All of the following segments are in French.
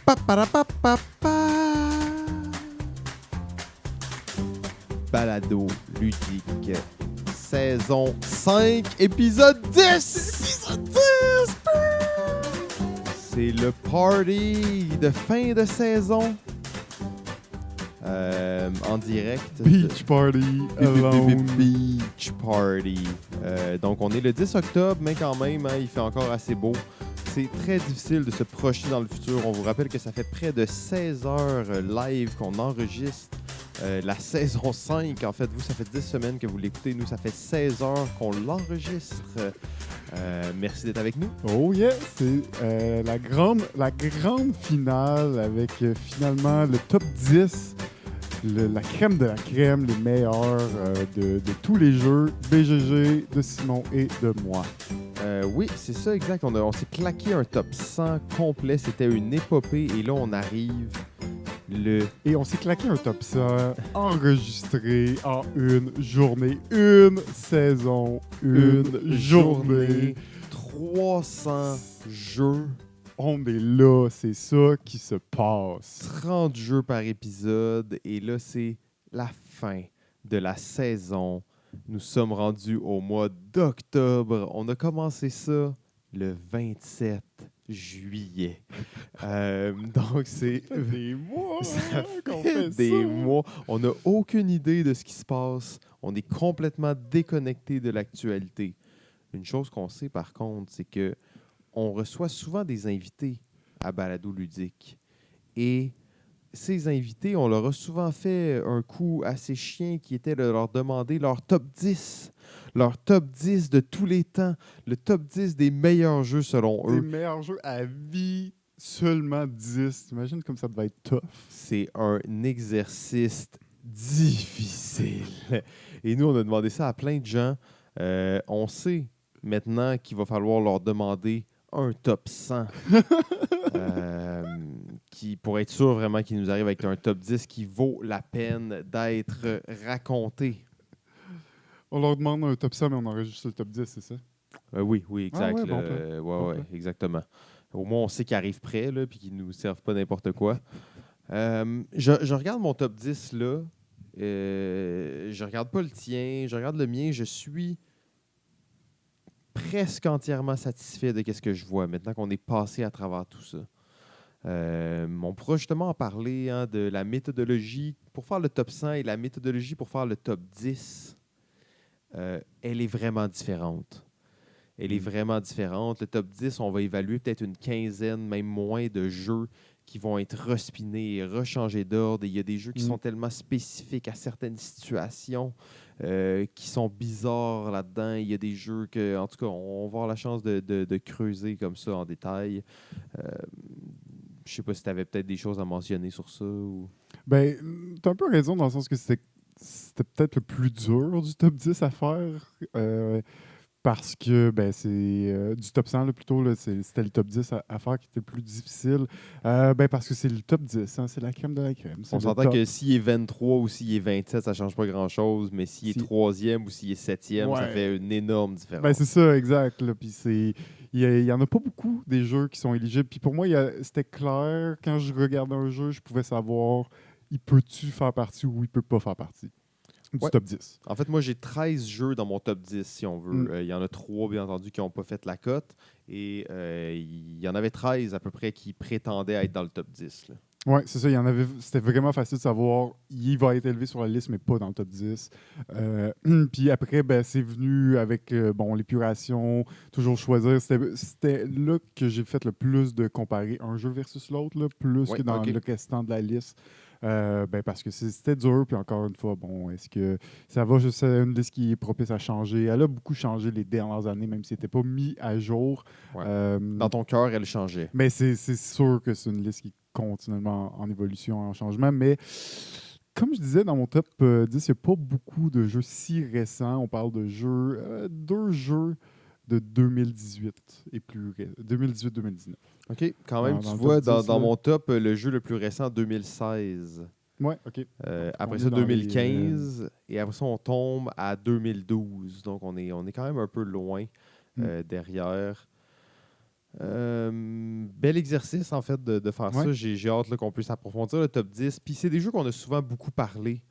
Pa-pa-ra-pa-pa-pa. Balado ludique, saison 5, épisode 10! Épisode 10! C'est le party de fin de saison. En direct. Beach party alone. Beach party. Donc, on est le 10 octobre, mais quand même, il fait encore assez beau. C'est très difficile de se projeter dans le futur. On vous rappelle que ça fait près de 16 heures live qu'on enregistre la saison 5. En fait, vous, ça fait 10 semaines que vous l'écoutez. Nous, ça fait 16 heures qu'on l'enregistre. Merci d'être avec nous. Oh yeah, c'est la grande finale avec finalement le top 10, la crème de la crème, les meilleurs de tous les jeux, BGG, de Simon et de moi. Oui, c'est ça, exact. On s'est claqué un top 100 complet. C'était une épopée. Et là, on arrive Et on s'est claqué un top 100 enregistré en une journée, une saison, une journée. 300 jeux. On est là, c'est ça qui se passe. 30 jeux par épisode. Et là, c'est la fin de la saison. Nous sommes rendus au mois d'octobre. On a commencé ça le 27 juillet. Donc, c'est... Ça fait des mois Ça qu'on fait fait des ça. mois. On n'a aucune idée de ce qui se passe. On est complètement déconnecté de l'actualité. Une chose qu'on sait, par contre, c'est que on reçoit souvent des invités à Balado Ludique. Et ces invités, on leur a souvent fait un coup assez chien qui était de leur demander leur top 10. Leur top 10 de tous les temps. Le top 10 des meilleurs jeux selon Des eux. meilleurs jeux à vie, seulement 10. T'imagines comme ça devait être tough. C'est un exercice difficile. Et nous, on a demandé ça à plein de gens. On sait maintenant qu'il va falloir leur demander un top 100. Pour être sûr vraiment qu'il nous arrive avec un top 10 qui vaut la peine d'être raconté. On leur demande un top 100, mais on enregistre le top 10, c'est ça? Oui, exact. Ah ouais, bon là. plan. Ouais, Bon ouais, plan. exactement. Au moins, on sait qu'ils arrivent prêts et qu'ils ne nous servent pas n'importe quoi. Je regarde mon top 10 là. Je regarde pas le tien, je regarde le mien. Je suis presque entièrement satisfait de ce que je vois maintenant qu'on est passé à travers tout ça. On pourra justement en parler de la méthodologie pour faire le top 100 et la méthodologie pour faire le top 10. Elle est vraiment différente. Elle est vraiment différente. Le top 10, on va évaluer peut-être une quinzaine, même moins de jeux qui vont être respinés et rechangés d'ordre. Et il y a des jeux qui sont tellement spécifiques à certaines situations qui sont bizarres là-dedans. Il y a des jeux que, en tout cas, on va avoir la chance de creuser comme ça en détail. Je sais pas si tu avais peut-être des choses à mentionner sur ça. Ou... Ben, t'as un peu raison dans le sens que c'était peut-être le plus dur du top 10 à faire. Parce que c'est du top 100 là, plutôt, là, c'était le top 10 à faire qui était le plus difficile. Parce que c'est le top 10, hein, c'est la crème de la crème. On s'entend que s'il est 23 ou s'il est 27, ça ne change pas grand-chose, mais s'il est 3e ou s'il est 7e, ça fait une énorme différence. Ben, c'est ça, exact. Là. Puis il y en a pas beaucoup des jeux qui sont éligibles. Puis pour moi, c'était clair, quand je regardais un jeu, je pouvais savoir il peut-tu faire partie ou il peut pas faire partie du top 10. En fait, moi, j'ai 13 jeux dans mon top 10, si on veut. Il y en a 3, bien entendu, qui n'ont pas fait la cote. Et il y en avait 13 à peu près qui prétendaient être dans le top 10. Oui, c'est ça. C'était vraiment facile de savoir il va être élevé sur la liste, mais pas dans le top 10. Puis après, c'est venu avec l'épuration, toujours choisir. C'était là que j'ai fait le plus de comparer un jeu versus l'autre, là, plus que dans le restant de la liste. Parce que c'était dur, puis encore une fois, est-ce que ça va juste une liste qui est propice à changer? Elle a beaucoup changé les dernières années, même si elle n'était pas mis à jour. Ouais. Dans ton cœur, elle changeait. Mais c'est sûr que c'est une liste qui est continuellement en évolution, en changement, mais comme je disais, dans mon top 10, il n'y a pas beaucoup de jeux si récents. On parle de jeux, 2 jeux de 2018 et plus 2018-2019. OK, quand même, Dans tu le vois, top 10, dans mon top, le jeu le plus récent, 2016. Ouais, OK. Après On ça, est dans 2015. Et après ça, on tombe à 2012. Donc, on est quand même un peu loin derrière. Bel exercice, en fait, de faire Ouais. ça. J'ai hâte là, qu'on puisse approfondir le top 10. Puis c'est des jeux qu'on a souvent beaucoup parlé.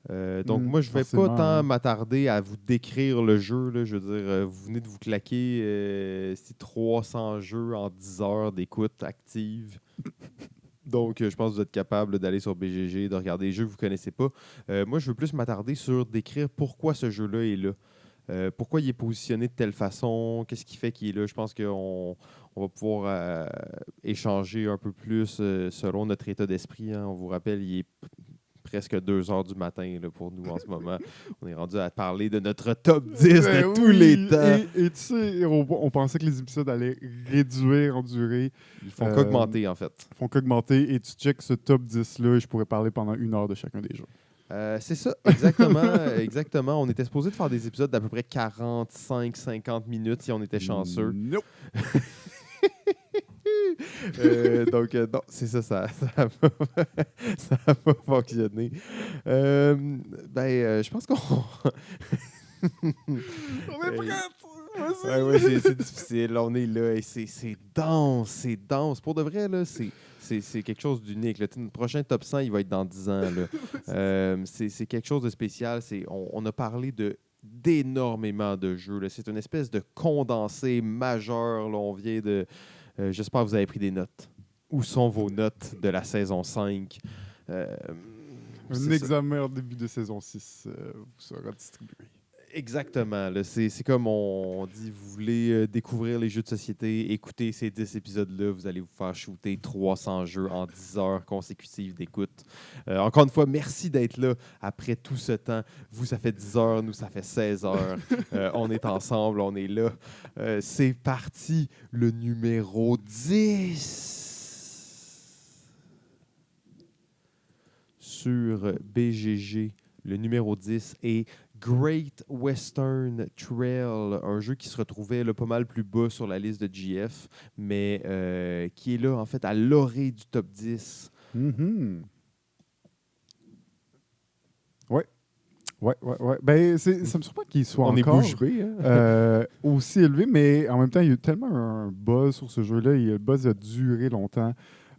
Donc moi, je vais pas Forcément, tant hein. m'attarder à vous décrire le jeu, là. Je veux dire, vous venez de vous claquer 300 jeux en 10 heures d'écoute active. Donc, je pense que vous êtes capable d'aller sur BGG, de regarder les jeux que vous ne connaissez pas. Moi, je veux plus m'attarder sur décrire pourquoi ce jeu-là est là. Pourquoi il est positionné de telle façon, qu'est-ce qui fait qu'il est là. Je pense qu'on va pouvoir échanger un peu plus selon notre état d'esprit, hein. On vous rappelle, il est presque 2 heures du matin là, pour nous en ce moment. On est rendu à parler de notre top 10 de Ben tous les oui, temps. et tu sais, on pensait que les épisodes allaient réduire en durée. Ils font Euh, qu'augmenter, en fait. Font qu'augmenter. Et tu check ce top 10-là, et je pourrais parler pendant 1 heure de chacun des jeux. C'est ça, exactement, exactement. On était supposé de faire des épisodes d'à peu près 45-50 minutes si on était chanceux. Nope. Donc, non, c'est ça, ça a pas, ça a pas fonctionné. Je pense qu'on... On est prêts! Ouais, ouais, c'est difficile. On est là et c'est dense, c'est dense. Pour de vrai, là, c'est quelque chose d'unique. Là. Notre prochain top 100, il va être dans 10 ans. Là. C'est quelque chose de spécial. On a parlé d'énormément de jeux. C'est une espèce de condensé majeur. Là. On vient de... J'espère que vous avez pris des notes. Où sont vos notes de la saison 5? Un C'est ça. examen en début de saison 6 vous sera distribué. Exactement. là. C'est comme on dit, vous voulez découvrir les jeux de société, écoutez ces 10 épisodes-là, vous allez vous faire shooter 300 jeux en 10 heures consécutives d'écoute. Encore une fois, merci d'être là après tout ce temps. Vous, ça fait 10 heures, nous, ça fait 16 heures. On est ensemble, on est là. C'est parti, le numéro 10. Sur BGG, le numéro 10 est Great Western Trail, un jeu qui se retrouvait là, pas mal plus bas sur la liste de GF, mais qui est là, en fait, à l'orée du top 10. Mhm. Ouais. Ouais. Ben, ça me surprend qu'il soit On est encore bouche bée, hein? aussi élevé, mais en même temps, il y a eu tellement un buzz sur ce jeu-là. Le buzz a duré longtemps.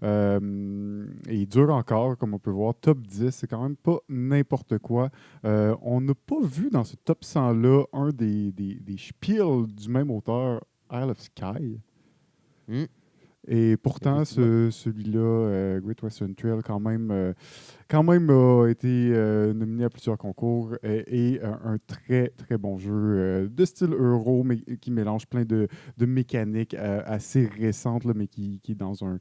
Et il dure encore, comme on peut voir. Top 10, c'est quand même pas n'importe quoi. On n'a pas vu dans ce top 100-là un des spiels du même auteur, Isle of Skye. Hmm, Et pourtant, effectivement. celui-là, Great Western Trail, quand même a été nominé à plusieurs concours et un très, très bon jeu de style euro, mais qui mélange plein de mécaniques assez récentes, là, mais qui est dans un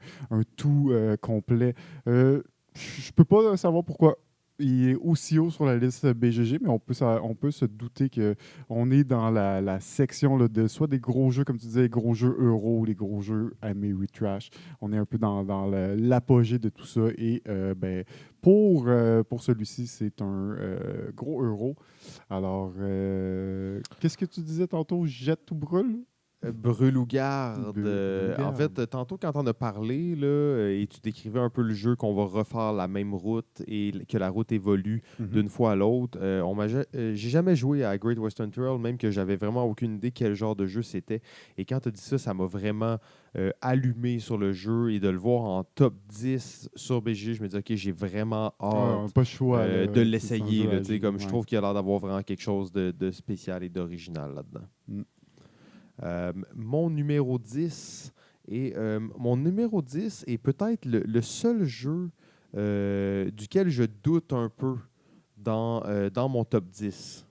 tout complet. Je peux pas savoir pourquoi il est aussi haut sur la liste BGG, mais on peut se douter qu'on est dans la section là, de soit des gros jeux, comme tu disais, les gros jeux euro, les gros jeux Trash. On est un peu dans l'apogée de tout ça. Et pour celui-ci, c'est un gros euro. Alors, qu'est-ce que tu disais tantôt? Jette ou brûle? Brûle ou garde. Brûle ou En garde. fait, tantôt, quand on a parlé, là, et tu décrivais un peu le jeu, qu'on va refaire la même route et que la route évolue Mhm. d'une fois à l'autre, j'ai jamais joué à Great Western Trail, même que j'avais vraiment aucune idée quel genre de jeu c'était. Et quand tu as dit ça, ça m'a vraiment allumé sur le jeu et de le voir en top 10 sur BG, je me dis, OK, j'ai vraiment Ouais, on n'a hâte pas le choix. Là, de c'est un l'essayer. jeu Là, à tu sais, jouer, comme je ouais. trouve qu'il a l'air d'avoir vraiment quelque chose de spécial et d'original là-dedans. Mm. Mon numéro 10 mon numéro 10 est peut-être le seul jeu duquel je doute un peu dans mon top 10.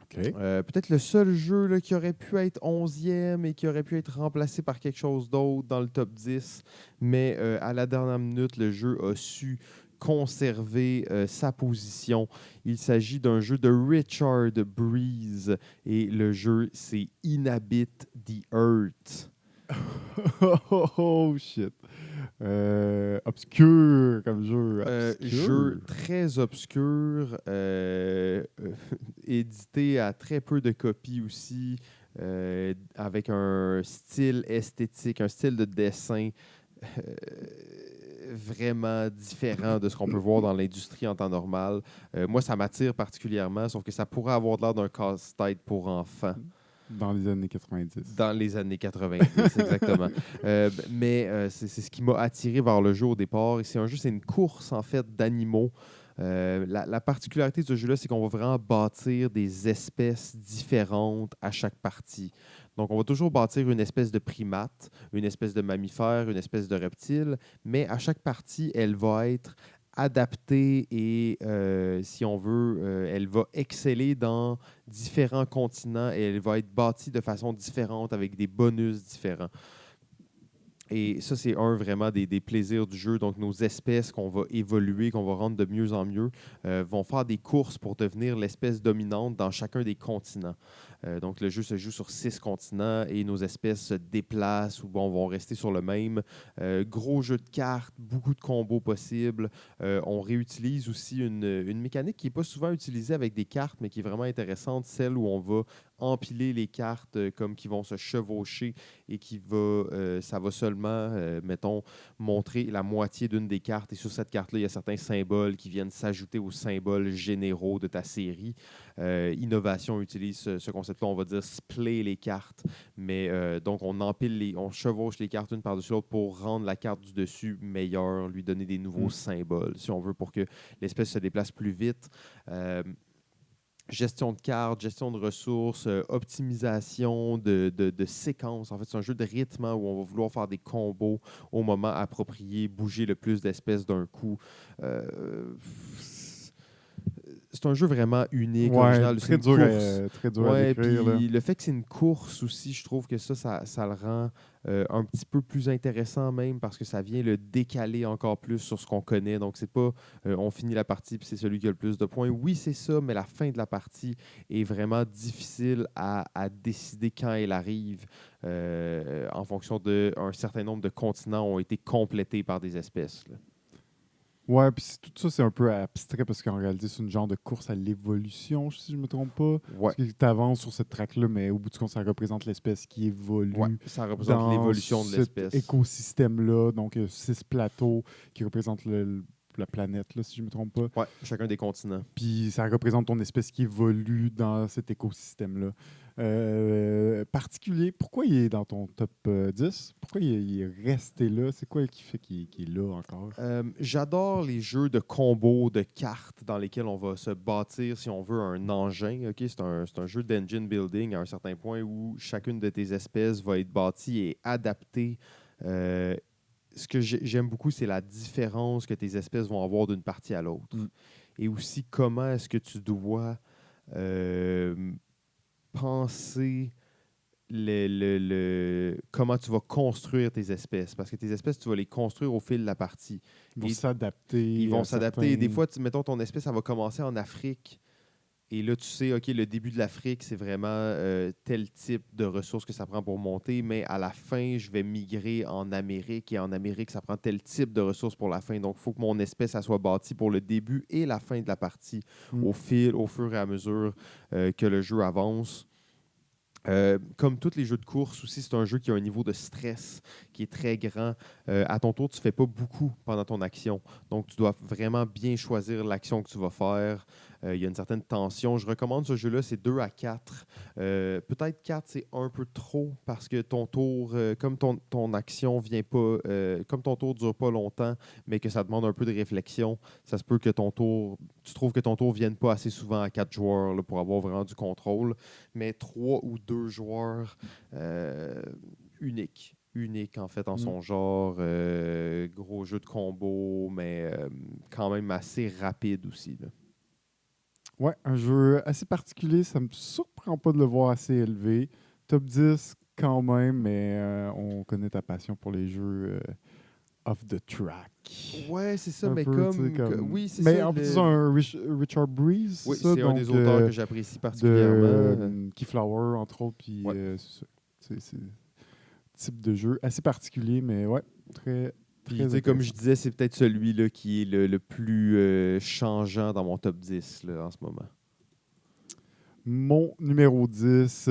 OK. Peut-être le seul jeu là, qui aurait pu être 11e et qui aurait pu être remplacé par quelque chose d'autre dans le top 10, mais à la dernière minute, le jeu a su conserver sa position. Il s'agit d'un jeu de Richard Breeze et le jeu, c'est Inhabit the Earth. Oh shit. Obscur comme jeu. Jeu Obscur. très obscur, édité à très peu de copies aussi, avec un style esthétique, un style de dessin euh, vraiment différent de ce qu'on peut voir dans l'industrie en temps normal. Moi, ça m'attire particulièrement, sauf que ça pourrait avoir l'air d'un casse-tête pour enfants. Dans les années 90. Dans les années 90, exactement. C'est ce qui m'a attiré vers le jeu au départ. Et c'est un jeu, c'est une course en fait d'animaux. La particularité de ce jeu-là, c'est qu'on va vraiment bâtir des espèces différentes à chaque partie. Donc, on va toujours bâtir une espèce de primate, une espèce de mammifère, une espèce de reptile, mais à chaque partie, elle va être adaptée et, si on veut, elle va exceller dans différents continents et elle va être bâtie de façon différente avec des bonus différents. Et ça, c'est vraiment des plaisirs du jeu. Donc, nos espèces qu'on va évoluer, qu'on va rendre de mieux en mieux, vont faire des courses pour devenir l'espèce dominante dans chacun des continents. Donc, le jeu se joue sur 6 continents et nos espèces se déplacent ou vont rester sur le même. Gros jeu de cartes, beaucoup de combos possibles. On réutilise aussi une mécanique qui n'est pas souvent utilisée avec des cartes, mais qui est vraiment intéressante, celle où on va empiler les cartes comme qui vont se chevaucher et ça va seulement, mettons, montrer la moitié d'une des cartes. Et sur cette carte-là, il y a certains symboles qui viennent s'ajouter aux symboles généraux de ta série. Innovation utilise ce concept-là, on va dire splay les cartes. Mais donc, on chevauche les cartes une par-dessus l'autre pour rendre la carte du dessus meilleure, lui donner des nouveaux symboles, si on veut, pour que l'espèce se déplace plus vite. Gestion de cartes, gestion de ressources, optimisation de séquences. En fait, c'est un jeu de rythme où on va vouloir faire des combos au moment approprié, bouger le plus d'espèces d'un coup. C'est un jeu vraiment unique, original. C'est une course. Très dur à Ouais, décrire. Là. puis le fait que c'est une course aussi, je trouve que ça le rend un petit peu plus intéressant même parce que ça vient le décaler encore plus sur ce qu'on connaît. Donc, c'est pas on finit la partie puis c'est celui qui a le plus de points. Oui, c'est ça, mais la fin de la partie est vraiment difficile à décider quand elle arrive en fonction d'un certain nombre de continents ont été complétés par des espèces. Là. Ouais, puis tout ça, c'est un peu abstrait parce qu'en réalité, c'est une genre de course à l'évolution, si je ne me trompe pas. Ouais. Parce que tu avances sur cette track-là, mais au bout du compte, ça représente l'espèce qui évolue. Ouais, ça représente l'évolution de l'espèce. Cet écosystème-là, donc 6 plateaux qui représentent la planète, là, si je ne me trompe pas. Ouais, chacun des continents. Puis ça représente ton espèce qui évolue dans cet écosystème-là. Particulier, pourquoi il est dans ton top 10? Pourquoi il est resté là? C'est quoi qui fait qu'il est là encore? J'adore les jeux de combos, de cartes dans lesquels on va se bâtir, si on veut, un engin. Okay? C'est un jeu d'engine building à un certain point où chacune de tes espèces va être bâtie et adaptée. Ce que j'aime beaucoup, c'est la différence que tes espèces vont avoir d'une partie à l'autre. Et aussi, comment est-ce que tu dois penser comment tu vas construire tes espèces. Parce que tes espèces, tu vas les construire au fil de la partie. Ils vont s'adapter. Ils vont s'adapter. Des fois, mettons, ton espèce, elle va commencer en Afrique. Et là, tu sais, OK, le début de l'Afrique, c'est vraiment tel type de ressources que ça prend pour monter, mais à la fin, je vais migrer en Amérique et en Amérique, ça prend tel type de ressources pour la fin. Donc, il faut que mon espèce elle soit bâtie pour le début et la fin de la partie au fur et à mesure que le jeu avance. Comme tous les jeux de course aussi, c'est un jeu qui a un niveau de stress qui est très grand. À ton tour, tu ne fais pas beaucoup pendant ton action. Donc, tu dois vraiment bien choisir l'action que tu vas faire. Il y a une certaine tension. Je recommande ce jeu-là, c'est 2 à 4. Peut-être 4, c'est un peu trop parce que ton tour, comme ton action vient pas, comme ton tour ne dure pas longtemps, mais que ça demande un peu de réflexion, ça se peut que tu trouves que ton tour ne vienne pas assez souvent à 4 joueurs là, pour avoir vraiment du contrôle. Mais 3 ou 2 joueurs, unique en fait en son genre, gros jeu de combo, mais quand même assez rapide aussi. Là. Ouais, un jeu assez particulier. Ça me surprend pas de le voir assez élevé. Top 10 quand même, mais on connaît ta passion pour les jeux off the track. Ouais, c'est ça, Un mais peu, oui, c'est mais ça. en plus, c'est un Richard Breeze. Oui, ça, c'est un donc, des auteurs que j'apprécie particulièrement. Keyflower, entre autres, puis Ouais. c'est type de jeu assez particulier, mais ouais, très. Puis, comme je disais, c'est peut-être celui-là qui est le plus changeant dans mon top 10 là, en ce moment. Mon numéro 10,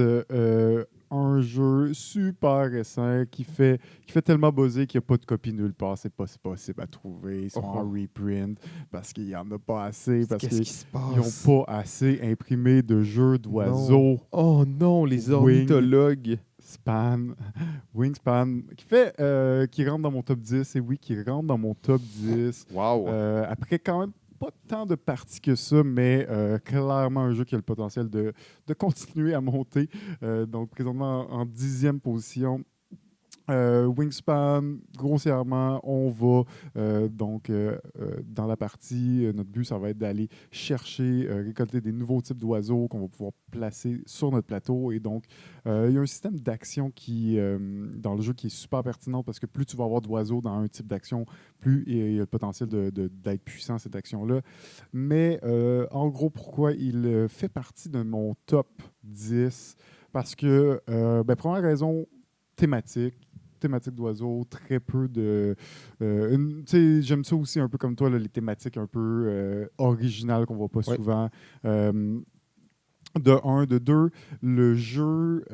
un jeu super récent qui fait tellement buzzer qu'il n'y a pas de copie nulle part. C'est pas possible à trouver. Ils sont Oh, en oh. reprint parce qu'il n'y en a pas assez, parce Qu'est-ce qu'ils qui se n'ont passe? pas assez imprimé de jeux Non. d'oiseaux. Oh non, les Wing ornithologues. Span, Wingspan, qui rentre dans mon top 10, et oui, qui rentre dans mon top 10. Wow. Après, quand même, pas tant de parties que ça, mais clairement un jeu qui a le potentiel de continuer à monter. Donc, présentement en 10e position. Wingspan, grossièrement, on va dans la partie, notre but, ça va être d'aller chercher, récolter des nouveaux types d'oiseaux qu'on va pouvoir placer sur notre plateau. Et donc, il y a un système d'action dans le jeu qui est super pertinent parce que plus tu vas avoir d'oiseaux dans un type d'action, plus il y a le potentiel d'être puissant, cette action-là. Mais en gros, pourquoi il fait partie de mon top 10? Parce que, première raison, thématique d'oiseaux, très peu de... tu sais, j'aime ça aussi un peu comme toi, là, les thématiques un peu originales qu'on voit pas Oui. souvent. De un, de deux, le jeu,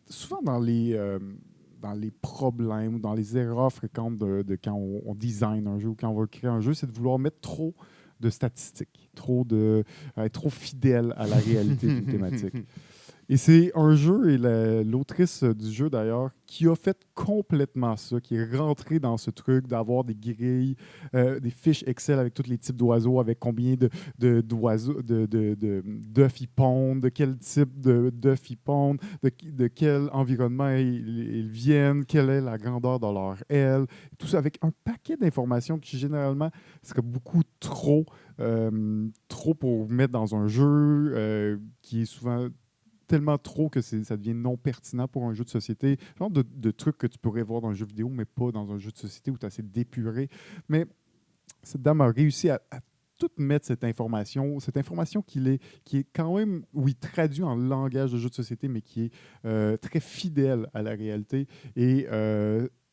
souvent dans les problèmes ou dans les erreurs fréquentes de quand on design un jeu ou quand on va créer un jeu, c'est de vouloir mettre trop de statistiques, être trop fidèle à la réalité d'une thématique. Et c'est un jeu, et l'autrice du jeu d'ailleurs, qui a fait complètement ça, qui est rentrée dans ce truc d'avoir des grilles, des fiches Excel avec tous les types d'oiseaux, avec combien d'oiseaux, d'œufs ils pondent, de quel type d'œufs ils pondent, de quel environnement ils viennent, quelle est la grandeur de leur aile, tout ça avec un paquet d'informations qui généralement serait beaucoup trop pour mettre dans un jeu, qui est souvent tellement trop que ça devient non pertinent pour un jeu de société. Genre de trucs que tu pourrais voir dans un jeu vidéo, mais pas dans un jeu de société où tu as assez d'épuré. Mais cette dame a réussi à tout mettre cette information qui est quand même, oui, traduit en langage de jeu de société, mais qui est très fidèle à la réalité. Et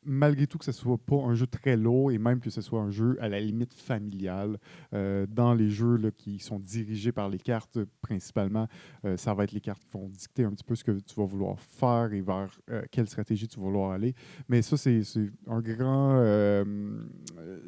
malgré tout que ce soit pas un jeu très lourd et même que ce soit un jeu à la limite familial, dans les jeux là, qui sont dirigés par les cartes principalement, ça va être les cartes qui vont dicter un petit peu ce que tu vas vouloir faire et vers quelle stratégie tu vas vouloir aller. Mais ça, c'est un grand...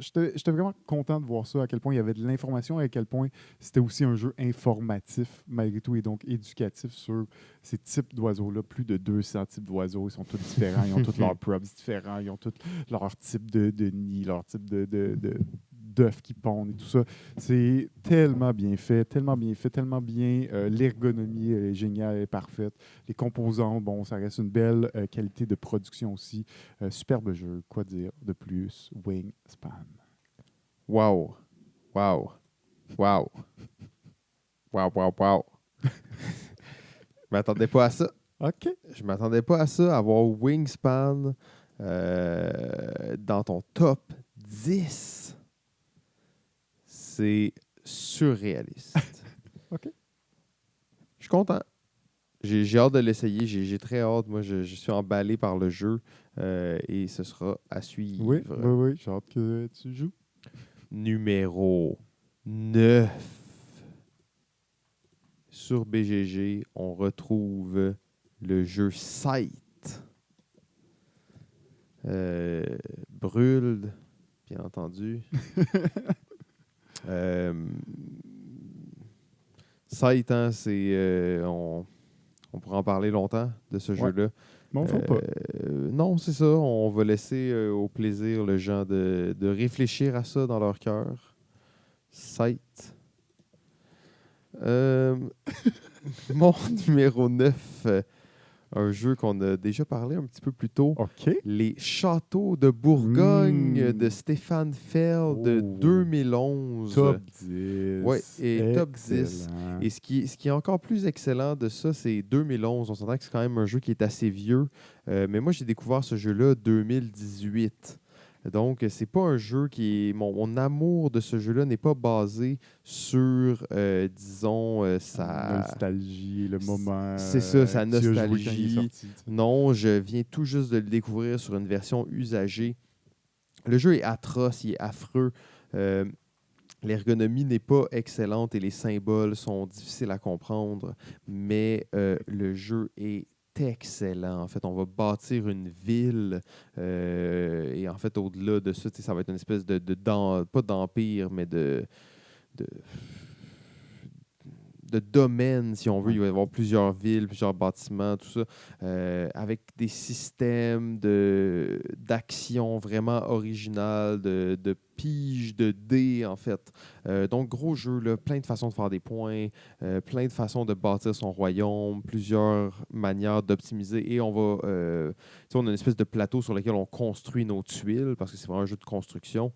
j'étais vraiment content de voir ça, à quel point il y avait de l'information et à quel point c'était aussi un jeu informatif malgré tout et donc éducatif sur ces types d'oiseaux-là. Plus de 200 types d'oiseaux, ils sont tous différents, ils ont tous leurs props différents, ils ont tous leur type de nid, leur type d'œufs qui pondent et tout ça. C'est tellement bien fait, tellement bien fait, tellement bien. L'ergonomie est géniale, elle est parfaite. Les composants, bon, ça reste une belle qualité de production aussi. Superbe jeu, quoi dire de plus? Wingspan. Wow. Wow. Wow. Wow, wow, wow. Je m'attendais pas à ça. OK. Je m'attendais pas à ça, avoir Wingspan dans ton top 10. C'est surréaliste. OK. Je suis content. J'ai hâte de l'essayer. J'ai très hâte. Moi, je suis emballé par le jeu et ce sera à suivre. Oui, oui, oui, j'ai hâte que tu joues. Numéro 9. Sur BGG, on retrouve le jeu Sight. Brûle, bien entendu. Sight, hein, on pourra en parler longtemps de ce Ouais. jeu-là. Bon, faut pas. Non, c'est ça. On va laisser au plaisir les gens de réfléchir à ça dans leur cœur. Sight. Mon numéro 9, un jeu qu'on a déjà parlé un petit peu plus tôt. OK. Les Châteaux de Bourgogne de Stéphane Feld de Oh. 2011. Top 10. Ouais, et top 10. Excellent. Et ce qui est encore plus excellent de ça, c'est 2011. On s'entend que c'est quand même un jeu qui est assez vieux. Mais moi, j'ai découvert ce jeu-là en 2018. Donc, c'est pas un jeu qui est... Mon amour de ce jeu-là n'est pas basé sur, disons, La sa... nostalgie, le moment. C'est ça, sa que tu as joué quand il est nostalgie. sorti, tu sais. Non, je viens tout juste de le découvrir sur une version usagée. Le jeu est atroce, il est affreux. L'ergonomie n'est pas excellente et les symboles sont difficiles à comprendre, mais le jeu est excellent. En fait, on va bâtir une ville et en fait, au-delà de ça, ça va être une espèce pas d'empire, mais de, de domaine, si on veut. Ouais. Il va y avoir plusieurs villes, plusieurs bâtiments, tout ça, avec des systèmes d'action vraiment original, de pige, de dés, en fait. Donc, gros jeu, là, plein de façons de faire des points, plein de façons de bâtir son royaume, plusieurs manières d'optimiser. Et on va, tu sais, on a une espèce de plateau sur lequel on construit nos tuiles, parce que c'est vraiment un jeu de construction.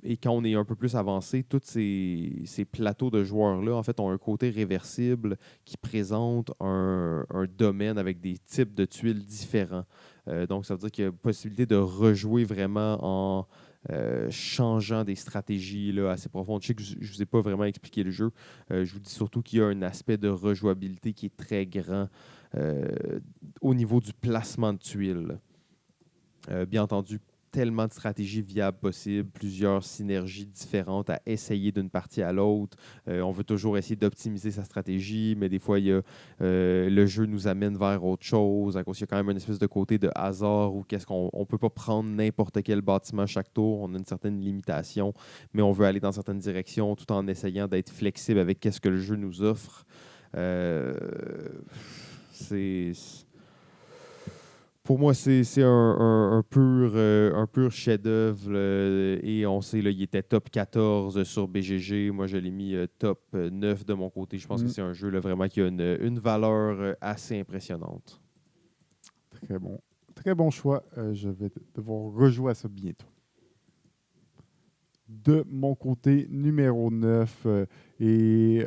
Et quand on est un peu plus avancé, tous ces plateaux de joueurs-là, en fait, ont un côté réversible qui présente un domaine avec des types de tuiles différents. Donc, ça veut dire qu'il y a possibilité de rejouer vraiment en changeant des stratégies là, assez profondes. Je sais que je ne vous ai pas vraiment expliqué le jeu. Je vous dis surtout qu'il y a un aspect de rejouabilité qui est très grand euh, au niveau du placement de tuiles. Bien entendu, tellement de stratégies viables possibles, plusieurs synergies différentes à essayer d'une partie à l'autre. On veut toujours essayer d'optimiser sa stratégie, mais des fois, le jeu nous amène vers autre chose. À cause, il y a quand même une espèce de côté de hasard où qu'est-ce qu'on on peut pas prendre n'importe quel bâtiment chaque tour. On a une certaine limitation, mais on veut aller dans certaines directions tout en essayant d'être flexible avec qu'est-ce que le jeu nous offre. Euh, c'est Pour moi, c'est un pur chef-d'œuvre. Et on sait, là, il était top 14 sur BGG. Moi, je l'ai mis top 9 de mon côté. Je pense que Mm. c'est un jeu là, vraiment qui a une valeur assez impressionnante. Très bon. Très bon choix. Je vais devoir rejouer à ça bientôt. De mon côté, numéro 9 et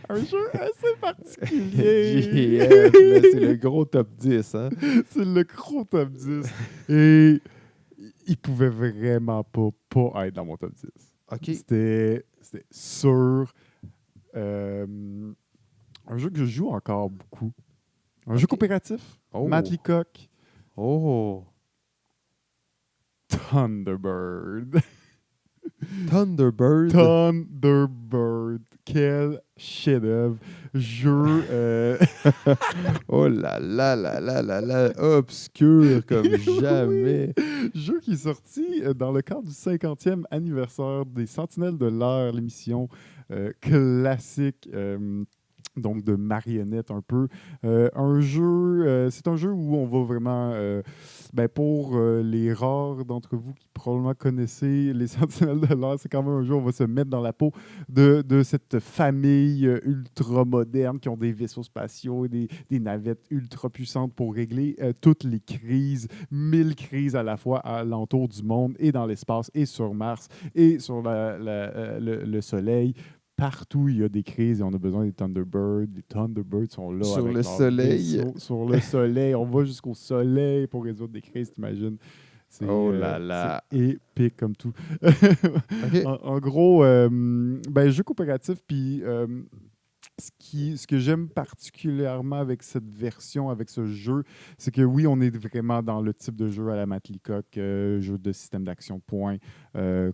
un jeu assez particulier. JF, là, c'est le gros top 10. Hein? C'est le gros top 10. Et il pouvait vraiment pas être dans mon top 10. OK. C'était sûr. Euh, un jeu que je joue encore beaucoup. Un jeu OK. coopératif. Oh. Matt Leacock. Oh. Thunderbird. Thunderbird. Thunderbird. Quel chef-d'œuvre. Jeu. Oh là là là là là là. Obscur comme jamais. Jeu qui est sorti dans le cadre du 50e anniversaire des Sentinelles de l'Air, l'émission classique. Donc de marionnettes un peu. C'est un jeu où on va vraiment, pour les rares d'entre vous qui probablement connaissez les Sentinelles de l'Air, c'est quand même un jeu où on va se mettre dans la peau de cette famille ultra moderne qui ont des vaisseaux spatiaux et des navettes ultra puissantes pour régler toutes les crises, 1000 crises à la fois à l'entour du monde et dans l'espace et sur Mars et sur le Soleil. Partout, il y a des crises et on a besoin des Thunderbirds. Les Thunderbirds sont là Sur avec le leur soleil. vaisseau sur le soleil. On va jusqu'au soleil pour résoudre des crises, t'imagines? Oh là là. C'est épique comme tout. OK. En gros, jeu coopératif, puis ce que j'aime particulièrement avec cette version, avec ce jeu, c'est que oui, on est vraiment dans le type de jeu à la Matt Leacock, jeu de système d'action point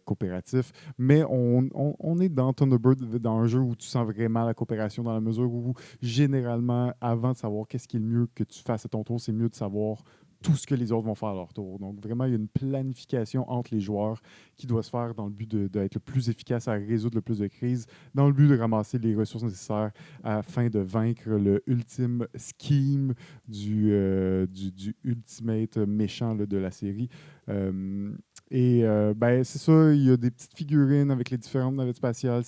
coopératif, mais on est dans Thunderbird, dans un jeu où tu sens vraiment la coopération dans la mesure où, généralement, avant de savoir qu'est-ce qui est le mieux que tu fasses à ton tour, c'est mieux de savoir tout ce que les autres vont faire à leur tour. Donc, vraiment, il y a une planification entre les joueurs qui doit se faire dans le but d'être le plus efficace à résoudre le plus de crises, dans le but de ramasser les ressources nécessaires afin de vaincre le ultime scheme du ultimate méchant là, de la série. C'est ça, il y a des petites figurines avec les différentes navettes spatiales.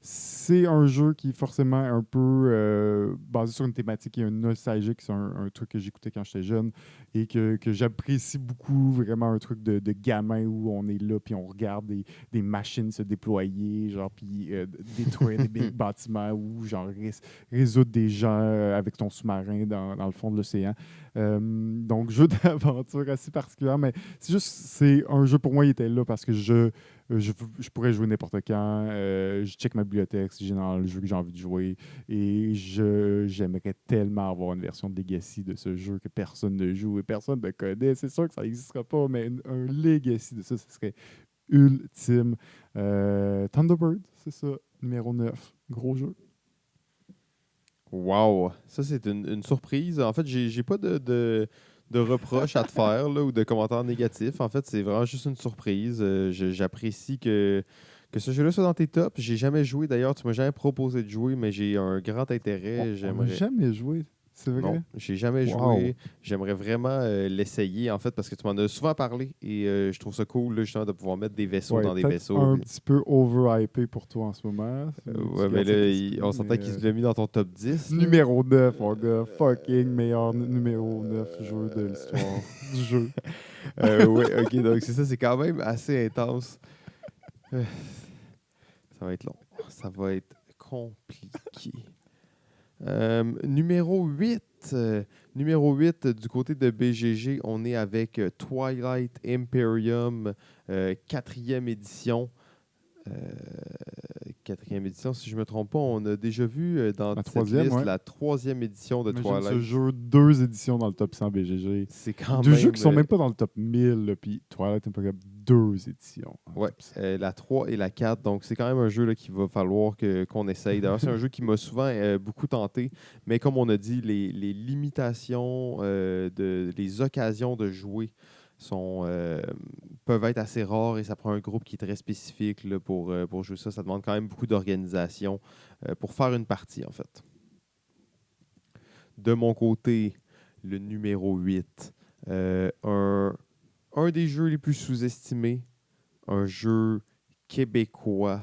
C'est un jeu qui est forcément un peu basé sur une thématique qui est nostalgique. C'est un truc que j'écoutais quand j'étais jeune et que j'apprécie beaucoup. Vraiment un truc de gamin où on est là puis on regarde des machines se déployer, genre, puis détruire des bâtiments ou genre résoudre des gens avec ton sous-marin dans le fond de l'océan. Donc, jeu d'aventure assez particulier, mais c'est un jeu pour moi, il était là parce que je pourrais jouer n'importe quand. Je check ma bibliothèque si j'ai dans le jeu que j'ai envie de jouer. Et j'aimerais tellement avoir une version de Legacy de ce jeu que personne ne joue et personne ne connaît. C'est sûr que ça n'existera pas, mais un Legacy de ça, ce serait ultime. Thunderbird, c'est ça, numéro 9. Gros jeu. Wow! Ça, c'est une surprise. En fait, j'ai pas de reproches à te faire là, ou de commentaires négatifs. En fait, c'est vraiment juste une surprise. J'apprécie que ce jeu-là soit dans tes tops. J'ai jamais joué d'ailleurs. Tu m'as jamais proposé de jouer, mais j'ai un grand intérêt. On n'a J'aimerais. jamais joué, c'est Non, vrai? j'ai jamais Wow! joué. J'aimerais vraiment l'essayer, en fait, parce que tu m'en as souvent parlé et je trouve ça cool, là, justement, de pouvoir mettre des vaisseaux Ouais, dans des peut-être vaisseaux. un Puis- petit peu overhypé pour toi en ce moment. Tu ouais, mais gardes ça là, d'esprit, on mais s'entend qu'il se l'a mis dans ton top 10. Là. numéro 9, mon gars. Fucking meilleur numéro 9 jeu de l'histoire du jeu. Ouais, ok, donc c'est ça, c'est quand même assez intense. Euh, Ça va être long. Ça va être compliqué. Numéro 8. Numéro 8, du côté de BGG, on est avec Twilight Imperium, quatrième édition. Euh, quatrième édition, si je ne me trompe pas, on a déjà vu dans La cette troisième, liste ouais. la troisième édition de Imagine ce Twilight. jeu, 2 éditions dans le top 100 BGG. C'est quand Deux jeux même. qui sont même pas dans le top 1000, là, puis Twilight Imperium, 2 éditions. Ouais, la 3 et la 4. Donc, c'est quand même un jeu là, qu'il va falloir qu'on essaye. D'ailleurs, c'est un jeu qui m'a souvent beaucoup tenté. Mais comme on a dit, les limitations, les occasions de jouer peuvent être assez rares et ça prend un groupe qui est très spécifique là, pour jouer ça. Ça demande quand même beaucoup d'organisation pour faire une partie, en fait. De mon côté, le numéro 8, un des jeux les plus sous-estimés, un jeu québécois,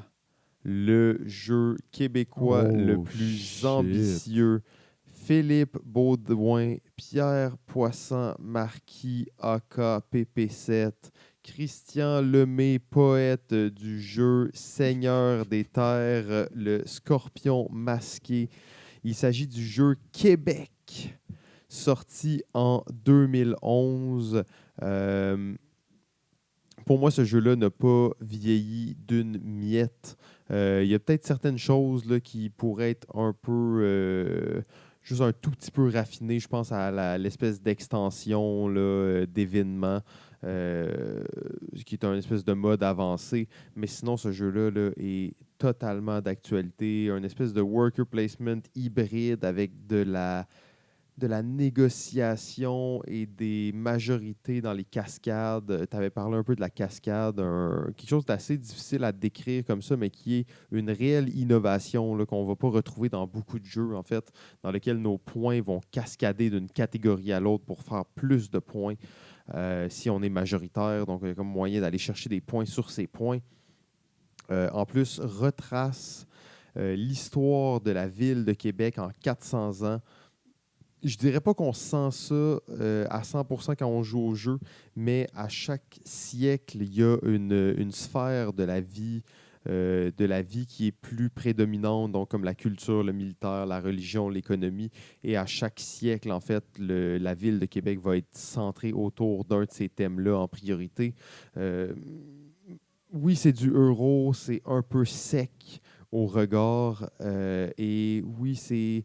le jeu québécois le Oh, plus shit. ambitieux. Philippe Baudouin, Pierre Poisson-Marquis, aka PP7, Christian Lemay, poète du jeu Seigneur des Terres, le Scorpion masqué. Il s'agit du jeu Québec, sorti en 2011. Pour moi, ce jeu-là n'a pas vieilli d'une miette. Il y a peut-être certaines choses là, qui pourraient être un peu, juste un tout petit peu raffinées. Je pense à l'espèce d'extension là, d'événements, qui est un espèce de mode avancé. Mais sinon, ce jeu-là là, est totalement d'actualité. Un espèce de worker placement hybride avec de la négociation et des majorités dans les cascades. Tu avais parlé un peu de la cascade, quelque chose d'assez difficile à décrire comme ça, mais qui est une réelle innovation là, qu'on ne va pas retrouver dans beaucoup de jeux, en fait, dans lesquels nos points vont cascader d'une catégorie à l'autre pour faire plus de points si on est majoritaire. Donc, il y a comme moyen d'aller chercher des points sur ces points. En plus, retrace l'histoire de la ville de Québec en 400 ans. Je dirais pas qu'on sent ça à 100% quand on joue au jeu, mais à chaque siècle, il y a une sphère de la vie qui est plus prédominante, donc comme la culture, le militaire, la religion, l'économie. Et à chaque siècle, en fait, la ville de Québec va être centrée autour d'un de ces thèmes-là en priorité. Oui, c'est du euro, c'est un peu sec au regard, et oui, c'est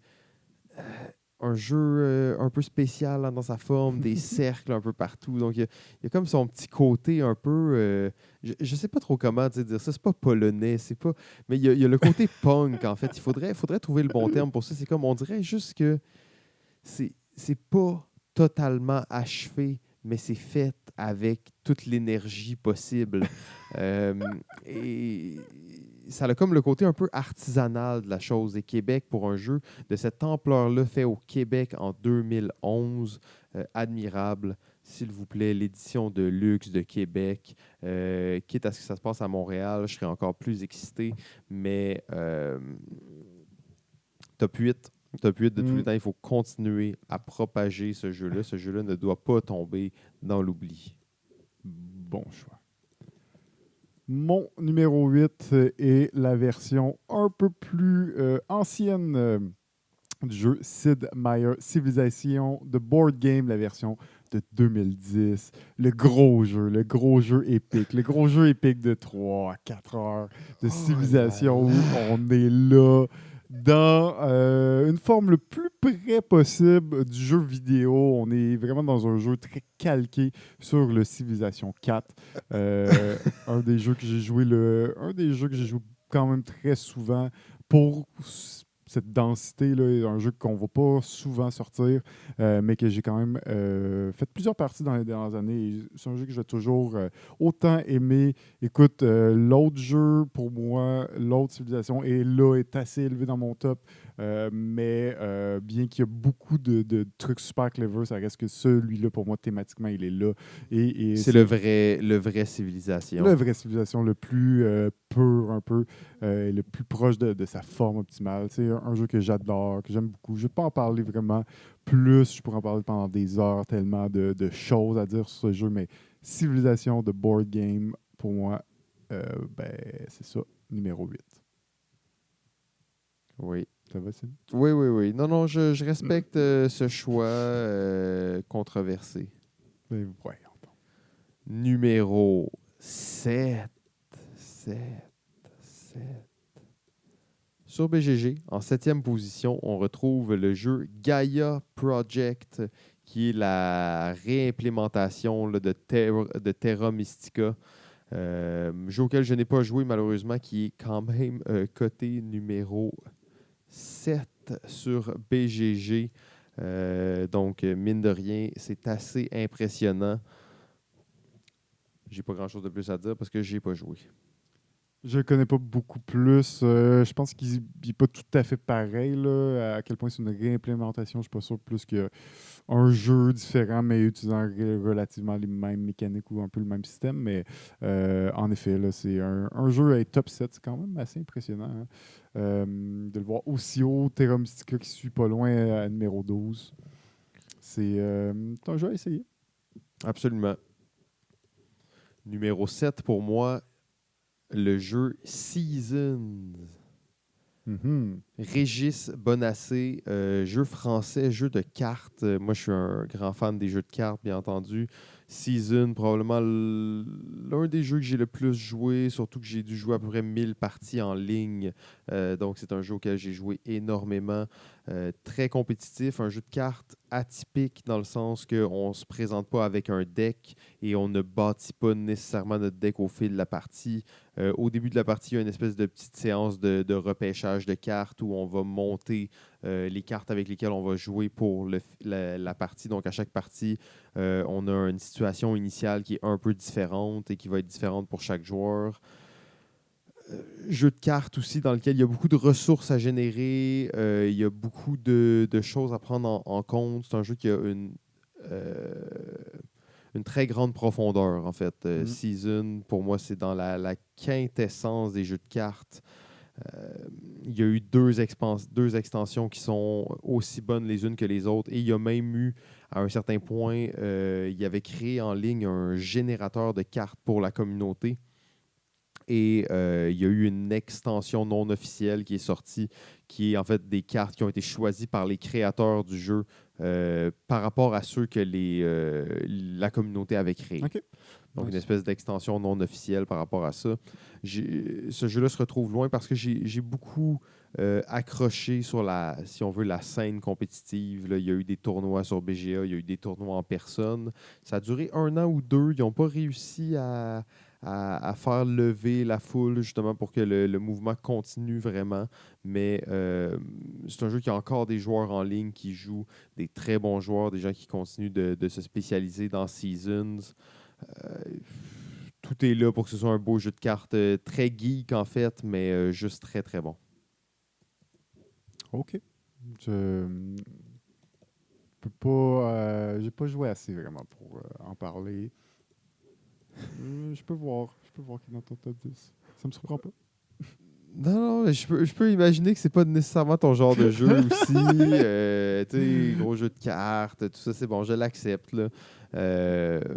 un jeu un peu spécial là, dans sa forme, des cercles un peu partout. Donc, il y a comme son petit côté un peu. Je ne sais pas trop comment dire ça. C'est pas polonais, c'est pas. Mais il y a le côté punk, en fait. Faudrait trouver le bon terme pour ça. C'est comme, on dirait juste que c'est pas totalement achevé, mais c'est fait avec toute l'énergie possible. Euh, et ça a comme le côté un peu artisanal de la chose. Et Québec, pour un jeu de cette ampleur-là, fait au Québec en 2011, admirable. S'il vous plaît, l'édition de luxe de Québec. Quitte à ce que ça se passe à Montréal, je serais encore plus excité. Mais top 8. Top 8 de tous les temps, il faut continuer à propager ce jeu-là. Ce jeu-là ne doit pas tomber dans l'oubli. Bon choix. Mon numéro 8 est la version un peu plus ancienne du jeu Sid Meier Civilization de Board Game, la version de 2010. Le gros jeu épique. Le gros jeu épique de 3 à 4 heures de civilisation où on est là dans une forme le plus près possible du jeu vidéo. On est vraiment dans un jeu très calqué sur le Civilization 4. Un des jeux que j'ai joué quand même très souvent pour cette densité, là, un jeu qu'on ne va pas souvent sortir, mais que j'ai quand même fait plusieurs parties dans les dernières années. Et c'est un jeu que je vais toujours autant aimer. Écoute, l'autre jeu, pour moi, l'autre civilisation, est assez élevé dans mon top, mais bien qu'il y a beaucoup de trucs super clever, ça reste que celui-là, pour moi, thématiquement, il est là. Et C'est le vrai civilisation. la vraie civilisation le plus pur un peu, le plus proche de sa forme optimale. C'est un jeu que j'adore, que j'aime beaucoup. Je ne vais pas en parler vraiment plus, je pourrais en parler pendant des heures, tellement de choses à dire sur ce jeu, mais civilisation de board game, pour moi, ben, c'est ça, numéro 8. Oui. Ça va, Sim? Oui, oui, oui. Non, non, je respecte ce choix controversé. Ben, ouais. Numéro 7. 7. 7. Sur BGG, en 7e position, on retrouve le jeu Gaia Project, qui est la réimplémentation là, de Terra Mystica. Jeu auquel je n'ai pas joué malheureusement, qui est quand même coté numéro 7 sur BGG. Donc, mine de rien, c'est assez impressionnant. J'ai pas grand-chose de plus à dire parce que j'ai pas joué. Je ne connais pas beaucoup plus. Je pense qu'il n'est pas tout à fait pareil, là, à quel point c'est une réimplémentation. Je ne suis pas sûr plus qu'un jeu différent, mais utilisant relativement les mêmes mécaniques ou un peu le même système. Mais en effet, là, c'est un jeu à être top 7. C'est quand même assez impressionnant, hein. De le voir aussi haut. Terra Mystica qui suit pas loin à numéro 12. C'est un jeu à essayer. Absolument. Numéro 7 pour moi, le jeu Seasons. Mhm. Régis Bonassé, jeu français, jeu de cartes. Moi, je suis un grand fan des jeux de cartes, bien entendu. Season, probablement l'un des jeux que j'ai le plus joué, surtout que j'ai dû jouer à peu près 1000 parties en ligne. Donc, c'est un jeu auquel j'ai joué énormément. Très compétitif, un jeu de cartes atypique dans le sens qu'on ne se présente pas avec un deck et on ne bâtit pas nécessairement notre deck au fil de la partie. Au début de la partie, il y a une espèce de petite séance de repêchage de cartes où on va monter les cartes avec lesquelles on va jouer pour la partie. Donc, à chaque partie, on a une situation initiale qui est un peu différente et qui va être différente pour chaque joueur. Jeu de cartes aussi dans lequel il y a beaucoup de ressources à générer, il y a beaucoup de choses à prendre en compte. C'est un jeu qui a une très grande profondeur, en fait. Season, pour moi, c'est dans la quintessence des jeux de cartes. Il y a eu deux extensions qui sont aussi bonnes les unes que les autres. Et il y a même eu, à un certain point, il avait créé en ligne un générateur de cartes pour la communauté. Et il y a eu une extension non officielle qui est sortie, qui est en fait des cartes qui ont été choisies par les créateurs du jeu par rapport à ceux que la communauté avait créés. OK. Donc, Nice. une espèce d'extension non officielle par rapport à ça. Ce jeu-là se retrouve loin parce que j'ai beaucoup accroché sur si on veut, la scène compétitive. Là, il y a eu des tournois sur BGA, il y a eu des tournois en personne. Ça a duré 1 an ou 2. Ils n'ont pas réussi à faire lever la foule justement pour que le mouvement continue vraiment. Mais c'est un jeu qui a encore des joueurs en ligne qui jouent, des très bons joueurs, des gens qui continuent de se spécialiser dans Seasons. Tout est là pour que ce soit un beau jeu de cartes, très geek en fait, mais juste très très bon. OK. Je peux pas. J'ai pas joué assez vraiment pour en parler. Je peux voir. Je peux voir qu'il est dans ton top 10. Ça me surprend pas. Non, je peux imaginer que c'est pas nécessairement ton genre de jeu aussi. Tu sais, gros jeu de cartes, tout ça, c'est bon, je l'accepte. Là.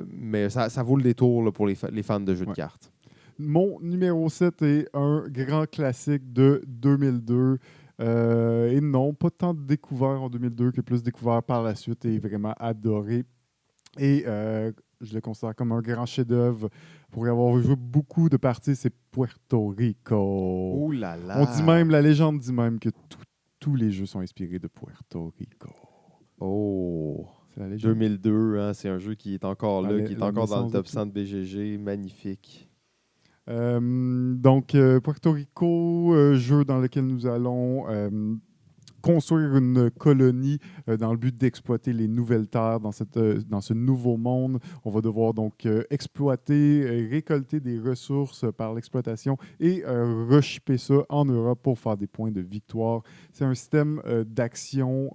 Mais ça vaut le détour là, pour les fans de jeux de Ouais. cartes. Mon numéro 7 est un grand classique de 2002. Et non, pas tant découvert en 2002 que plus découvert par la suite et vraiment adoré. Et je le considère comme un grand chef-d'œuvre. Pour y avoir joué beaucoup de parties, c'est Puerto Rico. Oh là là! On dit même, la légende dit même que tous les jeux sont inspirés de Puerto Rico. Oh! C'est la légende. 2002, hein, c'est un jeu qui est encore là, qui est La encore dans le naissance de top tout. 100 de BGG. Magnifique. Donc, Puerto Rico, jeu dans lequel nous allons construire une colonie dans le but d'exploiter les nouvelles terres dans ce nouveau monde. On va devoir donc exploiter, récolter des ressources par l'exploitation et reshipper ça en Europe pour faire des points de victoire. C'est un système d'action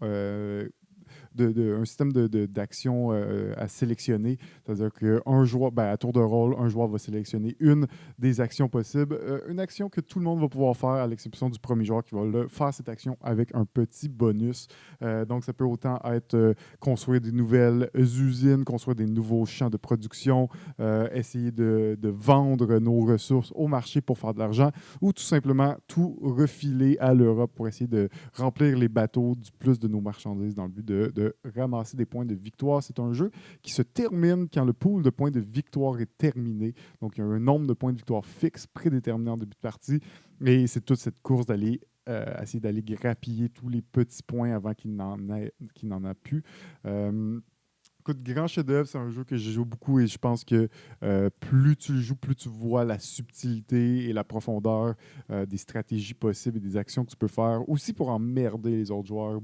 un système d'action à sélectionner. C'est-à-dire qu'un joueur, à tour de rôle, un joueur va sélectionner une des actions possibles. Une action que tout le monde va pouvoir faire, à l'exception du premier joueur qui va faire cette action avec un petit bonus. Donc, ça peut autant être construire des nouvelles usines, construire des nouveaux champs de production, essayer de vendre nos ressources au marché pour faire de l'argent, ou tout simplement tout refiler à l'Europe pour essayer de remplir les bateaux du plus de nos marchandises dans le but de ramasser des points de victoire. C'est un jeu qui se termine quand le pool de points de victoire est terminé. Donc, il y a un nombre de points de victoire fixe prédéterminé en début de partie. Et c'est toute cette course d'aller essayer d'aller grappiller tous les petits points avant qu'il n'en a plus. Écoute, grand chef-d'œuvre, c'est un jeu que je joue beaucoup et je pense que plus tu le joues, plus tu vois la subtilité et la profondeur des stratégies possibles et des actions que tu peux faire. Aussi pour emmerder les autres joueurs.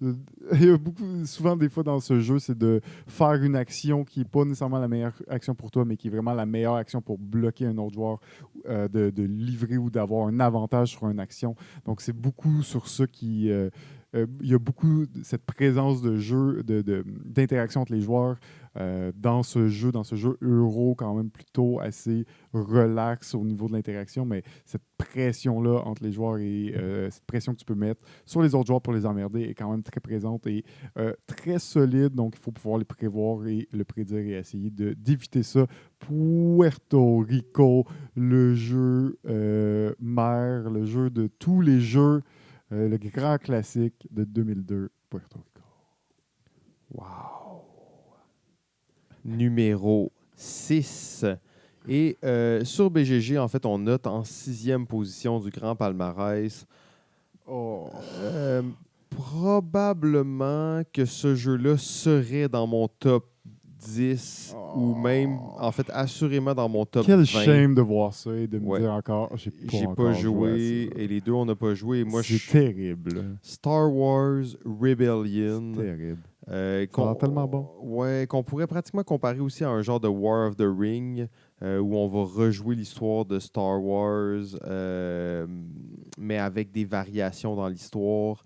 Il y a souvent des fois dans ce jeu, c'est de faire une action qui n'est pas nécessairement la meilleure action pour toi, mais qui est vraiment la meilleure action pour bloquer un autre joueur, de livrer ou d'avoir un avantage sur une action. Donc c'est beaucoup sur ça qui... il y a beaucoup cette présence de jeu, d'interaction entre les joueurs dans ce jeu euro quand même plutôt assez relax au niveau de l'interaction, mais cette pression-là entre les joueurs et cette pression que tu peux mettre sur les autres joueurs pour les emmerder est quand même très présente et très solide, donc il faut pouvoir les prévoir et le prédire et essayer d'éviter ça. Puerto Rico, le jeu mère, le jeu de tous les jeux, le grand classique de 2002, Puerto Rico. Wow! Numéro 6. Et sur BGG, en fait, on note en 6e position du grand palmarès. Probablement que ce jeu-là serait dans mon top 10 ou même, en fait, assurément dans mon top 20. Quel shame de voir ça et de me dire encore, j'ai pas joué et les deux, on n'a pas joué. Moi, c'est terrible. Star Wars Rebellion. C'est terrible. Ça tellement bon. Ouais, qu'on pourrait pratiquement comparer aussi à un genre de War of the Ring, où on va rejouer l'histoire de Star Wars, mais avec des variations dans l'histoire.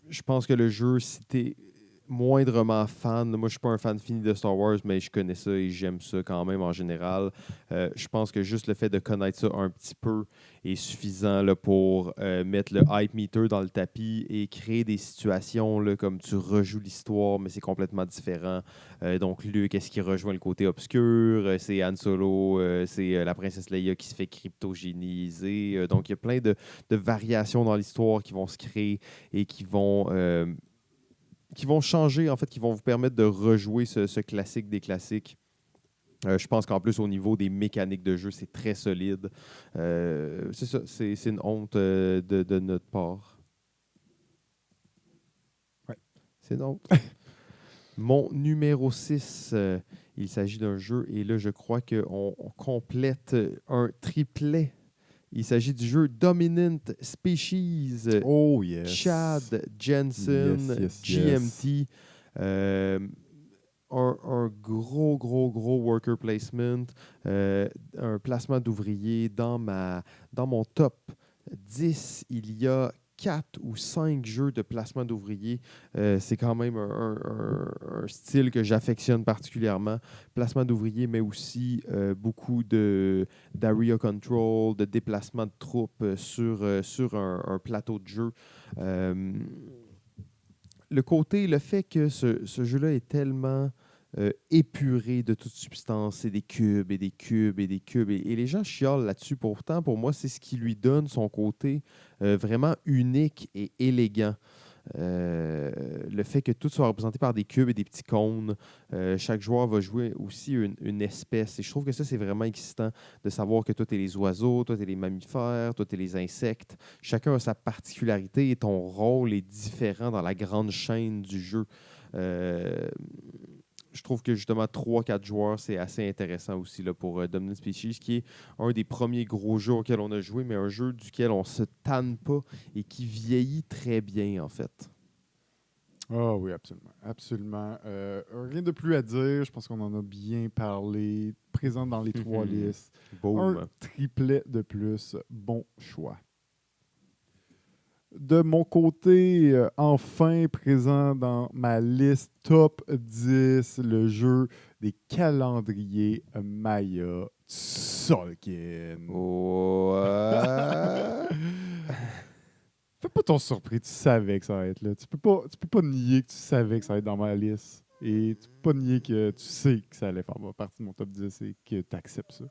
Je pense que le jeu, si t'es moindrement fan, moi je suis pas un fan fini de Star Wars, mais je connais ça et j'aime ça quand même en général. Je pense que juste le fait de connaître ça un petit peu est suffisant là, pour mettre le hype meter dans le tapis et créer des situations là, comme tu rejoues l'histoire, mais c'est complètement différent. Donc Luke, est-ce qu'il rejoint le côté obscur? C'est Han Solo, c'est la princesse Leia qui se fait cryptogéniser. Donc il y a plein de variations dans l'histoire qui vont se créer et qui vont changer, en fait, qui vont vous permettre de rejouer ce classique des classiques. Je pense qu'en plus, au niveau des mécaniques de jeu, c'est très solide. C'est ça, c'est une honte de notre part. Ouais. C'est une honte. Mon numéro 6, il s'agit d'un jeu, et là, je crois qu'on complète un triplet. Il s'agit du jeu Dominant Species. Oh yes. Chad Jensen, GMT. Un gros worker placement. Un placement d'ouvriers dans mon top 10. Il y a 4 ou 5 jeux de placement d'ouvriers. C'est quand même un style que j'affectionne particulièrement. Placement d'ouvriers, mais aussi beaucoup d'area control, de déplacement de troupes sur un plateau de jeu. Le fait que ce jeu-là est tellement épuré de toute substance, c'est des cubes et des cubes et des cubes. Et les gens chiolent là-dessus. Pourtant, pour moi, c'est ce qui lui donne son côté vraiment unique et élégant. Le fait que tout soit représenté par des cubes et des petits cônes. Chaque joueur va jouer aussi une espèce. Et je trouve que ça, c'est vraiment excitant de savoir que toi, tu es les oiseaux, toi, tu es les mammifères, toi, tu es les insectes. Chacun a sa particularité et ton rôle est différent dans la grande chaîne du jeu. je trouve que justement 3-4 joueurs, c'est assez intéressant aussi là, pour Dominant Species, qui est un des premiers gros jeux auxquels on a joué, mais un jeu duquel on se tanne pas et qui vieillit très bien, en fait. Ah oui, absolument. Absolument. Rien de plus à dire. Je pense qu'on en a bien parlé. Présent dans les 3 listes. Un Boom. triplet de plus. Bon choix. De mon côté, enfin présent dans ma liste top 10, le jeu des calendriers Maya Tzolk'in. Ouais. Fais pas ton surpris, tu savais que ça allait être là. Tu peux pas nier que tu savais que ça allait être dans ma liste. Et tu peux pas nier que tu sais que ça allait faire partie de mon top 10 et que tu acceptes ça.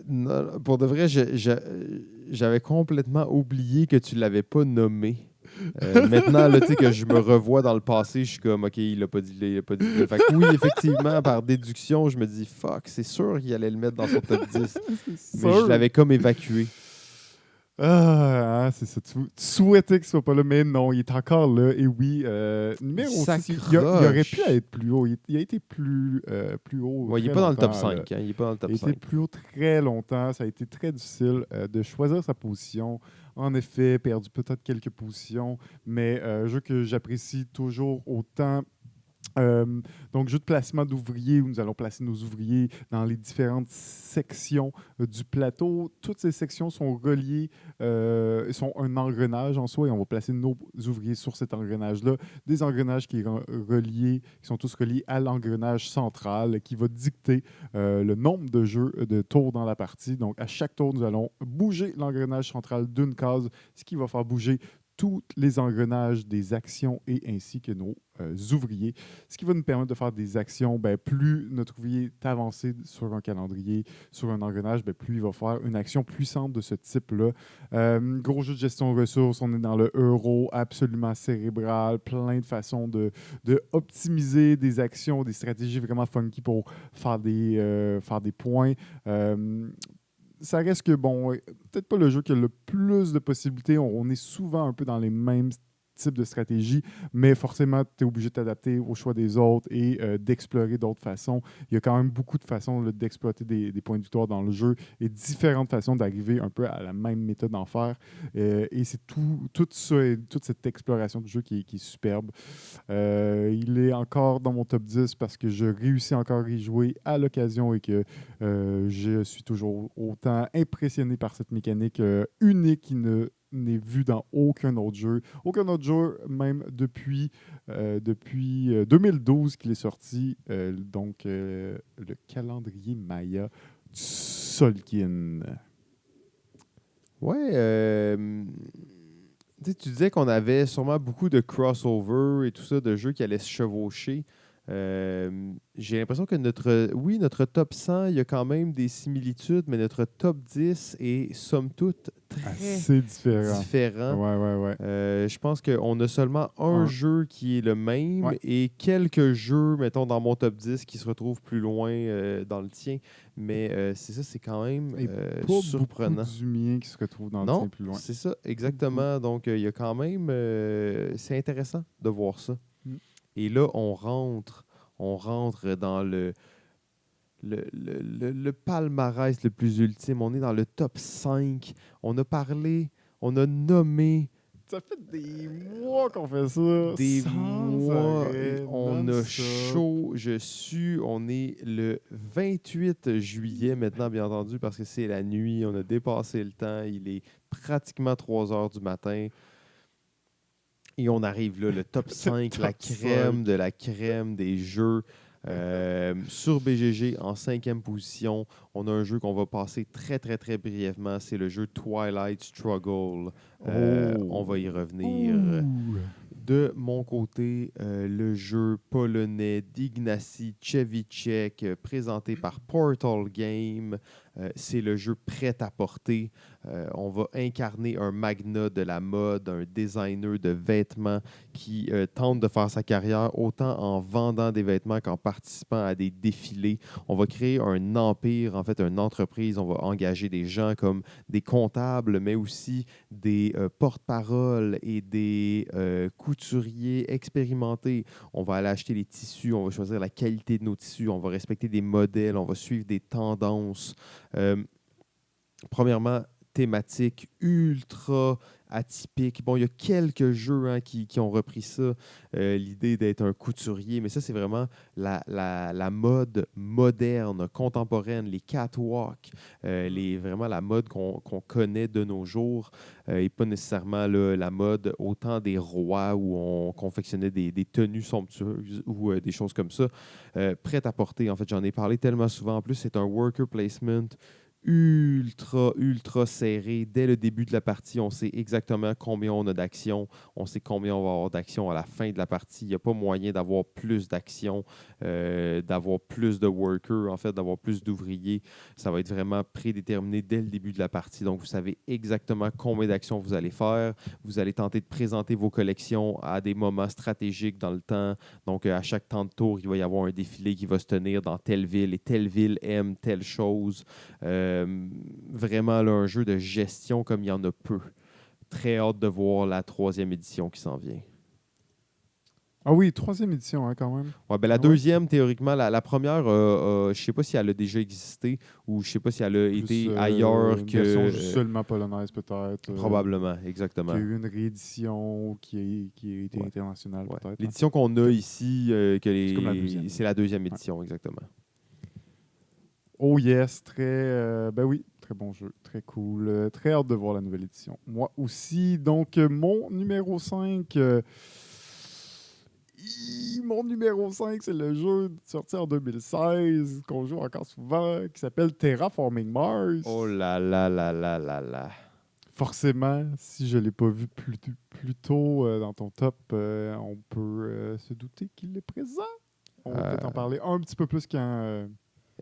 Non, pour de vrai, j'avais complètement oublié que tu l'avais pas nommé. Maintenant, là, tu sais, que je me revois dans le passé, je suis comme, OK, il l'a pas dit là, il l'a pas dit là. Fait que oui, effectivement, par déduction, je me dis, fuck, c'est sûr qu'il allait le mettre dans son top 10. Mais je l'avais comme évacué. Ah, c'est ça. Tu souhaitais qu'il soit pas là, mais non, il est encore là. Et oui, numéro 6, il aurait pu être plus haut. Il a été plus haut. Ouais, il n'est pas dans le top 5. Hein, il n'est pas dans le top il a 5. été plus haut très longtemps. Ça a été très difficile de choisir sa position. En effet, perdu peut-être quelques positions, mais un jeu que j'apprécie toujours autant. Donc, jeu de placement d'ouvriers où nous allons placer nos ouvriers dans les différentes sections du plateau. Toutes ces sections sont reliées, sont un engrenage en soi et on va placer nos ouvriers sur cet engrenage-là. Des engrenages qui sont tous reliés à l'engrenage central qui va dicter le nombre de jeux de tours dans la partie. Donc, à chaque tour, nous allons bouger l'engrenage central d'une case, ce qui va faire bouger tous les engrenages des actions et ainsi que nos ouvriers, ce qui va nous permettre de faire des actions. Plus notre ouvrier est avancé sur un calendrier, sur un engrenage, plus il va faire une action puissante de ce type-là. Gros jeu de gestion de ressources, on est dans le euro absolument cérébral, plein de façons de optimiser des actions, des stratégies vraiment funky pour faire des points. Ça reste que, peut-être pas le jeu qui a le plus de possibilités. On est souvent un peu dans les mêmes types de stratégies, mais forcément, tu es obligé de t'adapter au choix des autres et d'explorer d'autres façons. Il y a quand même beaucoup de façons là, d'exploiter des points de victoire dans le jeu et différentes façons d'arriver un peu à la même méthode d'en faire. Et c'est tout ça et toute cette exploration du jeu qui est superbe. Il est encore dans mon top 10 parce que je réussis encore à y jouer à l'occasion et que je suis toujours autant impressionné par cette mécanique unique qui n'est vue dans aucun autre jeu. Aucun autre jeu, même depuis 2012 qu'il est sorti. Donc, le calendrier Maya Tzolk'in. Ouais, tu disais qu'on avait sûrement beaucoup de crossover et tout ça, de jeux qui allaient se chevaucher. J'ai l'impression que notre top 100, il y a quand même des similitudes, mais notre top 10 est somme toute très différent. Ouais. Je pense qu'on a seulement un jeu qui est le même et quelques jeux, mettons, dans mon top 10 qui se retrouvent plus loin dans le tien. Mais c'est ça, c'est quand même surprenant. Beaucoup du mien qui se retrouve dans le tien plus loin. C'est ça, exactement. Donc, il y a quand même... c'est intéressant de voir ça. Et là, on rentre dans le palmarès le plus ultime. On est dans le top 5. On a parlé, on a nommé. Ça fait des mois qu'on fait ça. Des mois. Arrêt, On a chaud. On est le 28 juillet maintenant, bien entendu, parce que c'est la nuit. On a dépassé le temps. Il est pratiquement 3 heures du matin. Et on arrive là, le top 5, la crème de la crème des jeux. Sur BGG, en 5e position, on a un jeu qu'on va passer très, très, très brièvement. C'est le jeu Twilight Struggle. On va y revenir. De mon côté, le jeu polonais d'Ignacy Trzewiczek, présenté par Portal Game. c'est le jeu prêt à porter. On va incarner un magnat de la mode, un designer de vêtements qui tente de faire sa carrière autant en vendant des vêtements qu'en participant à des défilés. On va créer un empire, en fait, une entreprise. On va engager des gens comme des comptables, mais aussi des porte-paroles et des couturiers expérimentés. On va aller acheter les tissus, on va choisir la qualité de nos tissus, on va respecter des modèles, on va suivre des tendances. Premièrement, thématique ultra atypique. Bon, il y a quelques jeux qui ont repris ça, l'idée d'être un couturier, mais ça, c'est vraiment la mode moderne, contemporaine, les catwalks, vraiment la mode qu'on connaît de nos jours, et pas nécessairement la mode autant des rois où on confectionnait des tenues somptueuses ou des choses comme ça. Prêt à porter, en fait, j'en ai parlé tellement souvent. En plus, c'est un worker placement ultra serré. Dès le début de la partie, on sait exactement combien on a d'actions. On sait combien on va avoir d'actions à la fin de la partie. Il n'y a pas moyen d'avoir plus d'actions, d'avoir plus de workers, en fait, d'avoir plus d'ouvriers. Ça va être vraiment prédéterminé dès le début de la partie. Donc, vous savez exactement combien d'actions vous allez faire. Vous allez tenter de présenter vos collections à des moments stratégiques dans le temps. Donc, à chaque temps de tour, il va y avoir un défilé qui va se tenir dans telle ville et telle ville aime telle chose. Vraiment là, un jeu de gestion comme il y en a peu. Très hâte de voir la 3e édition qui s'en vient. Ah oui, 3e édition, hein, quand même. Ouais, ben la deuxième, théoriquement, la première, je ne sais pas si elle a déjà existé ou je ne sais pas si elle a été ailleurs une que. version seulement polonaise, peut-être. Probablement, exactement. Qu'il y a eu une réédition qui a été internationale, Ouais. peut-être. L'édition qu'on a ici, C'est comme la deuxième. c'est la 2e édition, exactement. Oh yes, ben oui, très bon jeu, très cool. Très hâte de voir la nouvelle édition. Moi aussi, donc mon numéro 5. Mon numéro 5, c'est le jeu sorti en 2016, qu'on joue encore souvent, qui s'appelle Terraforming Mars. Oh là là là là là là. Forcément, si je ne l'ai pas vu plus tôt dans ton top, on peut se douter qu'il est présent. On va peut-être en parler un petit peu plus quand...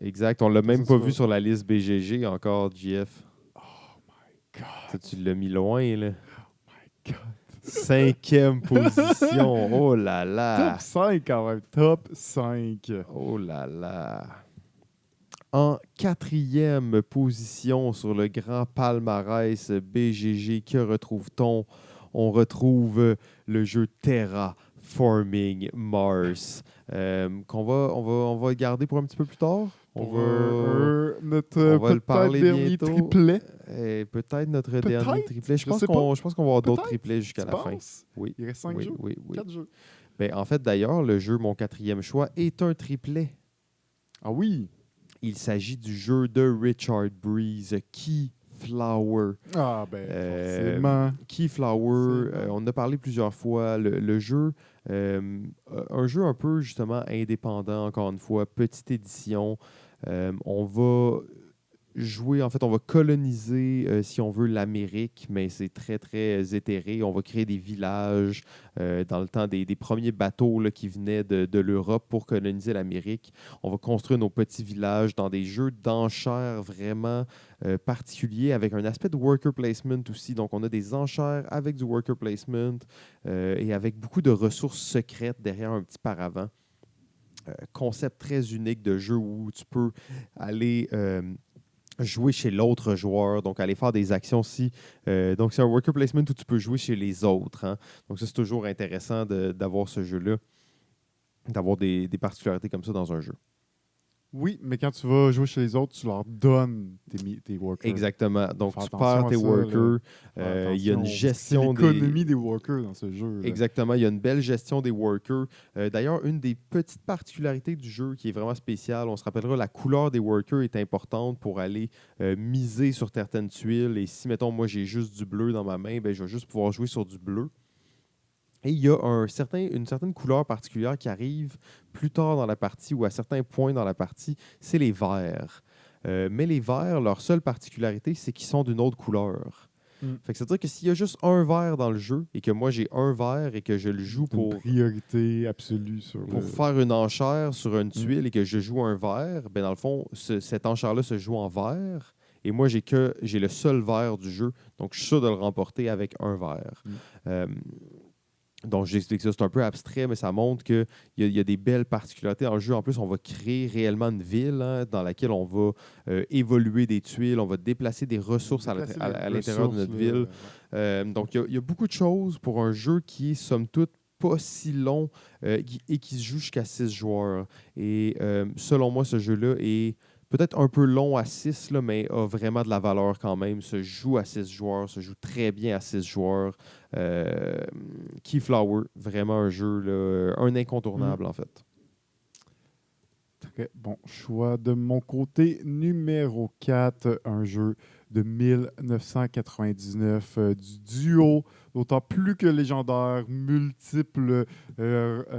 Exact. On l'a même pas vu sur la liste BGG encore, JF. Oh my God. Tu l'as mis loin, là. Oh my God. 5e position. Oh là là. Top 5 quand même. Top 5. Oh là là. En 4e position sur le grand palmarès BGG, que retrouve-t-on? On retrouve le jeu Terraforming Mars, on va garder pour un petit peu plus tard. On va le parler dernier bientôt. triplet. Peut-être notre dernier triplet. Je pense qu'on va avoir d'autres triplets jusqu'à la fin. Oui. Il reste 5 jeux? Oui. 4 jeux. Ben, en fait, d'ailleurs, le jeu, mon 4e choix, est un triplet. Ah oui? Il s'agit du jeu de Richard Breeze, Keyflower. Ah ben, forcément. Keyflower, on en a parlé plusieurs fois. Le jeu, un jeu un peu justement indépendant, encore une fois, petite édition. On va jouer, en fait, on va coloniser, si on veut, l'Amérique, mais c'est très éthéré. On va créer des villages dans le temps des premiers bateaux là, qui venaient de l'Europe pour coloniser l'Amérique. On va construire nos petits villages dans des jeux d'enchères vraiment particuliers avec un aspect de worker placement aussi. Donc, on a des enchères avec du worker placement et avec beaucoup de ressources secrètes derrière un petit paravent. Concept très unique de jeu où tu peux aller jouer chez l'autre joueur, donc aller faire des actions si. Donc, c'est un worker placement où tu peux jouer chez les autres. Hein. Donc, ça, c'est toujours intéressant d'avoir ce jeu-là, d'avoir des particularités comme ça dans un jeu. Oui, mais quand tu vas jouer chez les autres, tu leur donnes tes workers. Exactement. Donc, tu perds tes workers. Il y a une gestion des... l'économie des workers dans ce jeu. Là. Exactement. Il y a une belle gestion des workers. D'ailleurs, une des petites particularités du jeu qui est vraiment spéciale, on se rappellera, la couleur des workers est importante pour aller miser sur certaines tuiles. Et si, mettons, moi, j'ai juste du bleu dans ma main, ben, je vais juste pouvoir jouer sur du bleu. Et il y a une certaine couleur particulière qui arrive plus tard dans la partie ou à certains points dans la partie, c'est les verts. Mais les verts, leur seule particularité, c'est qu'ils sont d'une autre couleur. Fait que c'est-à-dire que s'il y a juste un verre dans le jeu et que moi j'ai un verre et que je le joue C'est une priorité absolue sur pour faire une enchère sur une tuile et que je joue un verre, ben dans le fond, cette enchère-là se joue en verre. Et moi, j'ai le seul verre du jeu. Donc, je suis sûr de le remporter avec un verre. Euh, donc, j'explique ça. C'est un peu abstrait, mais ça montre qu'il y a des belles particularités dans le jeu. En plus, on va créer réellement une ville dans laquelle on va évoluer des tuiles, on va déplacer des ressources à l'intérieur de notre ville. Donc, il y a beaucoup de choses pour un jeu qui est, somme toute, pas si long et qui se joue jusqu'à 6 joueurs. Et selon moi, ce jeu-là est peut-être un peu long à 6, là, mais a vraiment de la valeur quand même. Se joue à 6 joueurs, se joue très bien à 6 joueurs. Keyflower, vraiment un jeu, là, un incontournable en fait. Très bon choix. De mon côté, numéro 4, un jeu de 1999 du duo d'autant plus que légendaire, multiples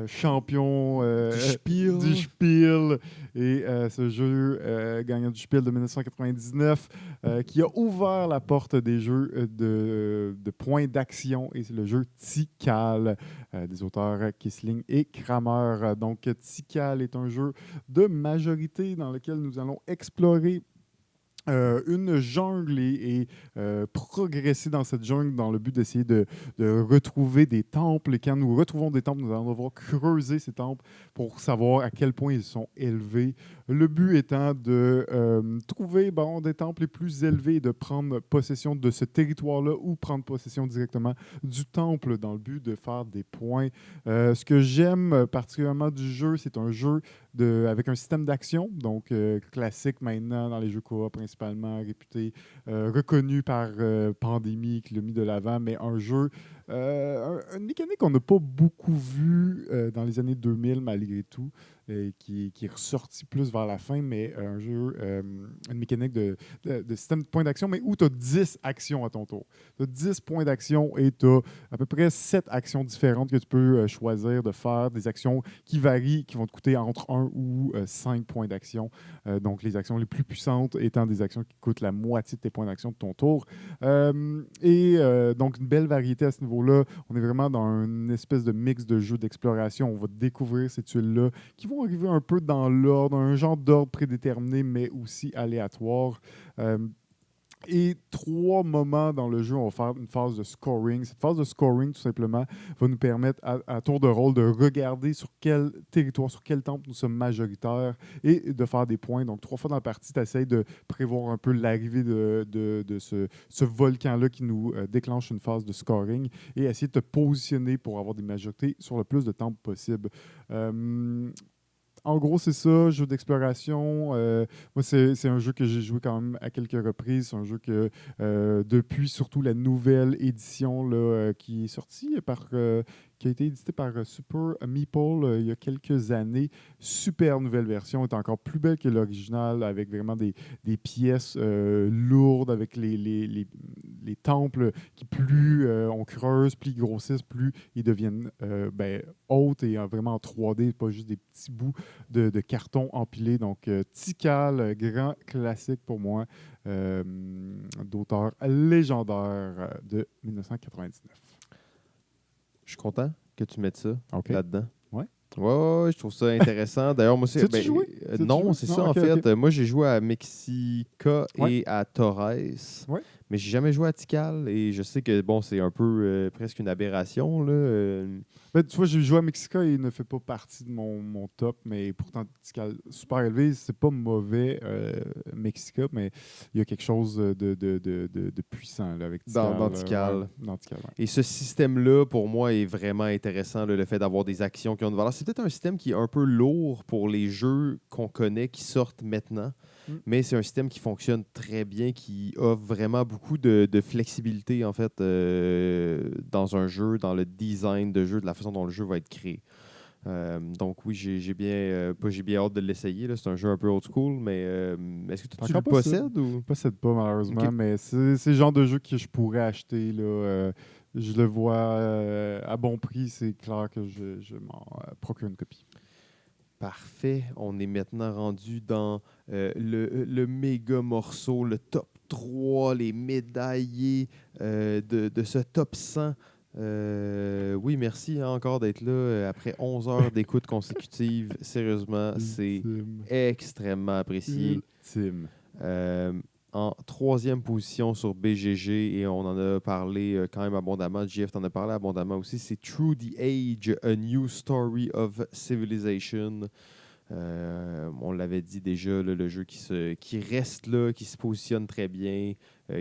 champions du Spiel. Et ce jeu gagnant du Spiel de 1999 qui a ouvert la porte des jeux de points d'action. Et c'est le jeu Tikal des auteurs Kissling et Kramer. Donc Tikal est un jeu de majorité dans lequel nous allons explorer une jungle et progresser dans cette jungle dans le but d'essayer de retrouver des temples. Et quand nous retrouvons des temples, nous allons devoir creuser ces temples pour savoir à quel point ils sont élevés. Le but étant de trouver des temples les plus élevés et de prendre possession de ce territoire-là ou prendre possession directement du temple dans le but de faire des points. Ce que j'aime particulièrement du jeu, c'est un jeu avec un système d'action, donc classique maintenant dans les jeux coop principalement, réputé, reconnu par Pandémie qui l'a mis de l'avant, mais un jeu, une mécanique qu'on n'a pas beaucoup vue dans les années 2000 malgré tout, qui est ressorti plus vers la fin, mais un jeu, une mécanique de système de points d'action, mais où tu as 10 actions à ton tour. Tu as 10 points d'action et tu as à peu près 7 actions différentes que tu peux choisir de faire, des actions qui varient, qui vont te coûter entre 1 ou 5 points d'action. Donc, les actions les plus puissantes étant des actions qui coûtent la moitié de tes points d'action de ton tour. Donc, une belle variété à ce niveau-là. On est vraiment dans une espèce de mix de jeux d'exploration. On va découvrir ces tuiles-là qui vont arriver un peu dans l'ordre, un genre d'ordre prédéterminé, mais aussi aléatoire. Et 3 moments dans le jeu, on va faire une phase de scoring. Cette phase de scoring, tout simplement, va nous permettre à tour de rôle de regarder sur quel territoire, sur quel temple nous sommes majoritaires et de faire des points. Donc, 3 fois dans la partie, tu essaies de prévoir un peu l'arrivée de ce volcan-là qui nous déclenche une phase de scoring et essayer de te positionner pour avoir des majorités sur le plus de temples possible. En gros, c'est ça, jeu d'exploration. Moi, c'est un jeu que j'ai joué quand même à quelques reprises. C'est un jeu que, depuis surtout la nouvelle édition là, qui est sortie qui a été édité par Super Meeple il y a quelques années. Super nouvelle version, est encore plus belle que l'original, avec vraiment des pièces lourdes, avec les temples qui plus on creuse, plus ils grossissent, plus ils deviennent hautes et vraiment en 3D, pas juste des petits bouts de carton empilé. Donc, Tikal, grand classique pour moi, d'auteur légendaire de 1999. Je suis content que tu mettes ça là-dedans. Ouais. Ouais, je trouve ça intéressant. D'ailleurs, moi, c'est. Non, c'est ça, en fait. Moi, j'ai joué à Mexica et à Torres. Ouais. Mais j'ai jamais joué à Tikal et je sais que bon, c'est un peu presque une aberration. Là, tu vois, j'ai joué à Mexica et il ne fait pas partie de mon top, mais pourtant, Tikal super élevé. C'est pas mauvais, Mexica, mais il y a quelque chose de puissant là, avec Tikal. Dans Tikal. Dans Tikal, ouais. Et ce système-là, pour moi, est vraiment intéressant, là, le fait d'avoir des actions qui ont une valeur. C'est peut-être un système qui est un peu lourd pour les jeux qu'on connaît, qui sortent maintenant. Mais c'est un système qui fonctionne très bien, qui offre vraiment beaucoup de flexibilité, en fait, dans un jeu, dans le design de jeu, de la façon dont le jeu va être créé. Donc oui, j'ai bien hâte de l'essayer. Là. C'est un jeu un peu old school, mais est-ce que tu le possèdes? Ou? Je ne possède pas, malheureusement, mais c'est le genre de jeu que je pourrais acheter. Là, je le vois à bon prix, c'est clair que je m'en procure une copie. Parfait. On est maintenant rendu dans le méga morceau, le top 3, les médaillés de ce top 100. Oui, merci encore d'être là après 11 heures d'écoute consécutive. Sérieusement, c'est Ultime. extrêmement apprécié. Ultime. En troisième position sur BGG, et on en a parlé quand même abondamment. JF t'en a parlé abondamment aussi. C'est Through the Age, A New Story of Civilization. On l'avait dit déjà, là, le jeu qui reste là, qui se positionne très bien,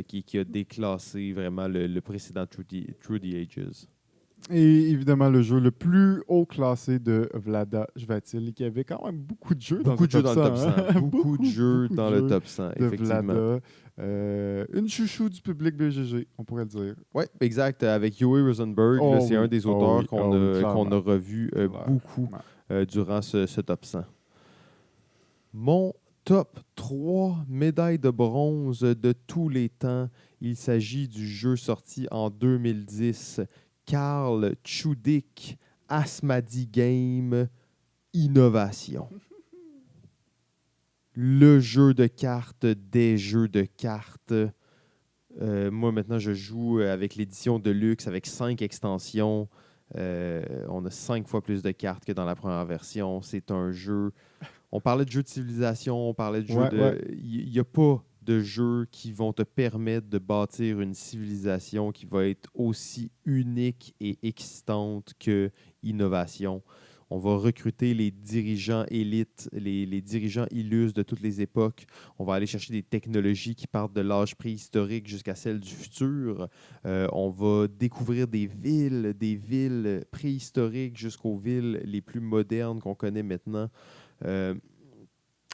qui a déclassé vraiment le précédent Through the Ages. Et évidemment, le jeu le plus haut classé de Vlaada Chvátil, qui avait quand même beaucoup de jeux Beaucoup de jeux dans le top 100. hein. Beaucoup de jeux dans le top 100, de effectivement. Vlaada. Une chouchou du public BGG, on pourrait le dire. Oui, exact. Avec Uwe Rosenberg, Oh là, c'est oui, un des oh auteurs oui, qu'on oh oui, a, qu'on clairement. a revu beaucoup durant ce top 100. Mon top 3 médailles de bronze de tous les temps, il s'agit du jeu sorti en 2010, Karl Tchoudik, Asmadi Game, Innovation. Le jeu de cartes des jeux de cartes. Moi, maintenant, je joue avec l'édition de luxe avec 5 extensions. On a 5 fois plus de cartes que dans la première version. C'est un jeu... On parlait de jeu de civilisation, on parlait de jeu de... Ouais. Il n'y a pas de jeux qui vont te permettre de bâtir une civilisation qui va être aussi unique et excitante que Innovation. On va recruter les dirigeants élites, les dirigeants illustres de toutes les époques. On va aller chercher des technologies qui partent de l'âge préhistorique jusqu'à celle du futur. On va découvrir des villes préhistoriques jusqu'aux villes les plus modernes qu'on connaît maintenant.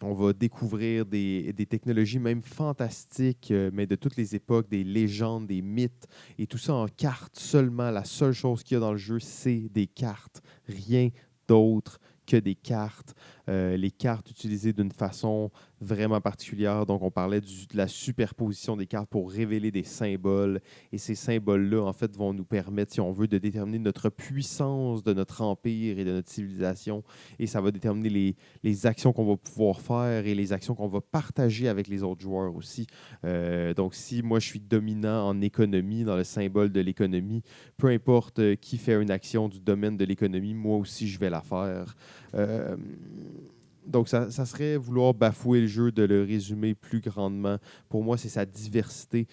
On va découvrir des technologies même fantastiques, mais de toutes les époques, des légendes, des mythes, et tout ça en cartes seulement. La seule chose qu'il y a dans le jeu, c'est des cartes. Rien d'autre que des cartes. Les cartes utilisées d'une façon vraiment particulière. Donc, on parlait de la superposition des cartes pour révéler des symboles. Et ces symboles-là, en fait, vont nous permettre, si on veut, de déterminer notre puissance de notre empire et de notre civilisation. Et ça va déterminer les actions qu'on va pouvoir faire et les actions qu'on va partager avec les autres joueurs aussi. Donc, si moi, je suis dominant en économie, dans le symbole de l'économie, peu importe qui fait une action du domaine de l'économie, moi aussi, je vais la faire. Donc, ça serait vouloir bafouer le jeu de le résumer plus grandement. Pour moi, c'est sa diversité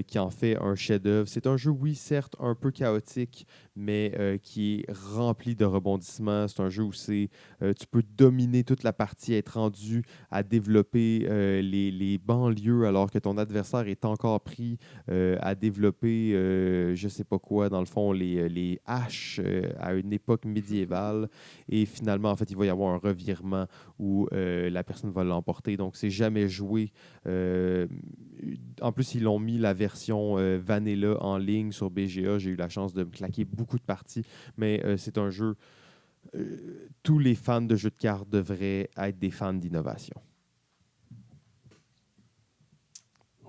qui en fait un chef-d'œuvre. C'est un jeu, oui, certes, un peu chaotique, mais qui est rempli de rebondissements. C'est un jeu où tu peux dominer toute la partie, être rendu à développer les banlieues alors que ton adversaire est encore pris à développer, je ne sais pas quoi, dans le fond, les haches à une époque médiévale. Et finalement, en fait, il va y avoir un revirement où la personne va l'emporter. Donc, c'est jamais joué. En plus, ils l'ont mis la version Vanilla en ligne sur BGA. J'ai eu la chance de me claquer beaucoup de parties, mais c'est un jeu... tous les fans de jeux de cartes devraient être des fans d'innovation.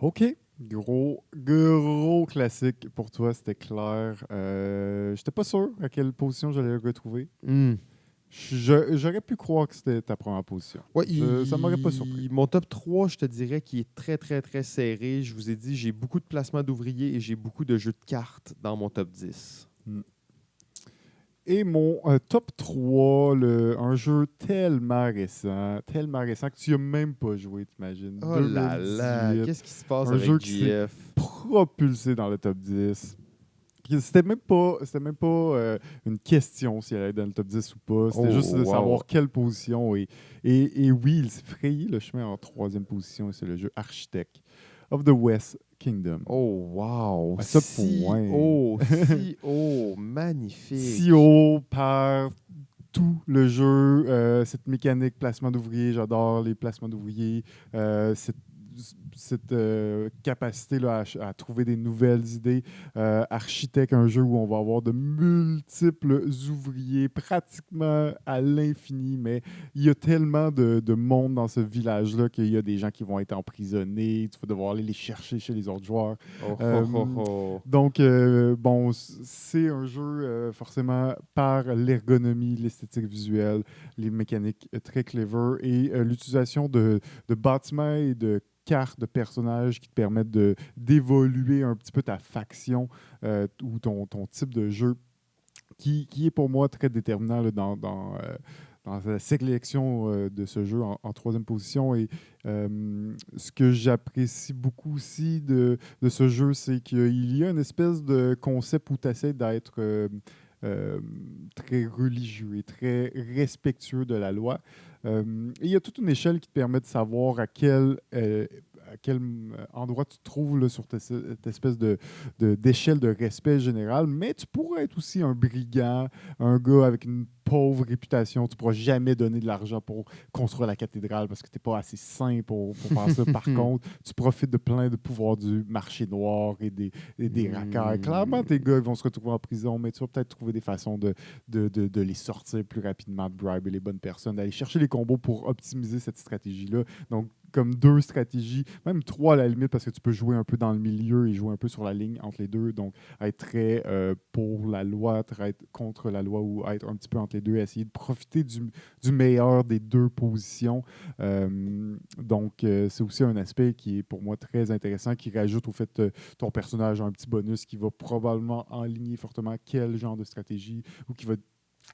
OK. Gros classique pour toi, c'était clair. J'étais pas sûr à quelle position j'allais le retrouver. J'aurais pu croire que c'était ta première position. Ouais, Ça m'aurait pas surpris. Mon top 3, je te dirais qu'il est très, très, très serré. Je vous ai dit, j'ai beaucoup de placements d'ouvriers et j'ai beaucoup de jeux de cartes dans mon top 10. Et mon top 3, un jeu tellement récent que tu n'as même pas joué, t'imagines. Oh là là, qu'est-ce qui se passe un avec jeu qui s'est JF? propulsé dans le top 10. C'était même pas une question si elle allait dans le top 10 ou pas. C'était juste de savoir quelle position. Et oui, il s'est frayé le chemin en troisième position. C'est le jeu Architect of the West Kingdom. Oh, wow! À ce point. Si haut, magnifique! Si haut par tout le jeu, cette mécanique placement d'ouvriers, j'adore les placements d'ouvriers, cette capacité là, à trouver des nouvelles idées. Architecte, un jeu où on va avoir de multiples ouvriers pratiquement à l'infini, mais il y a tellement de monde dans ce village-là qu'il y a des gens qui vont être emprisonnés, tu vas devoir aller les chercher chez les autres joueurs. Donc, bon, c'est un jeu forcément par l'ergonomie, l'esthétique visuelle, les mécaniques très clever et l'utilisation de bâtiments et de cartes de personnages qui te permettent d'évoluer un petit peu ta faction ou ton type de jeu qui est pour moi très déterminant là, dans la sélection de ce jeu en troisième position. Et ce que j'apprécie beaucoup aussi de ce jeu, c'est qu'il y a une espèce de concept où tu essaies d'être très religieux et très respectueux de la loi. Et il y a toute une échelle qui te permet de savoir à quel endroit tu te trouves là, sur cette espèce d'échelle de respect général, mais tu pourrais être aussi un brigand, un gars avec une pauvre réputation. Tu ne pourras jamais donner de l'argent pour construire la cathédrale parce que tu n'es pas assez sain pour faire ça. Par contre, tu profites de plein de pouvoirs du marché noir et des racailles. Clairement, tes gars ils vont se retrouver en prison, mais tu vas peut-être trouver des façons de les sortir plus rapidement, de briber les bonnes personnes, d'aller chercher les combos pour optimiser cette stratégie-là. Donc, comme 2 stratégies, même 3 à la limite, parce que tu peux jouer un peu dans le milieu et jouer un peu sur la ligne entre les deux. Donc, être très pour la loi, être contre la loi ou être un petit peu entre les deux, essayer de profiter du meilleur des 2 positions. Donc, c'est aussi un aspect qui est pour moi très intéressant, qui rajoute au fait ton personnage un petit bonus qui va probablement enligner fortement quel genre de stratégie ou qui va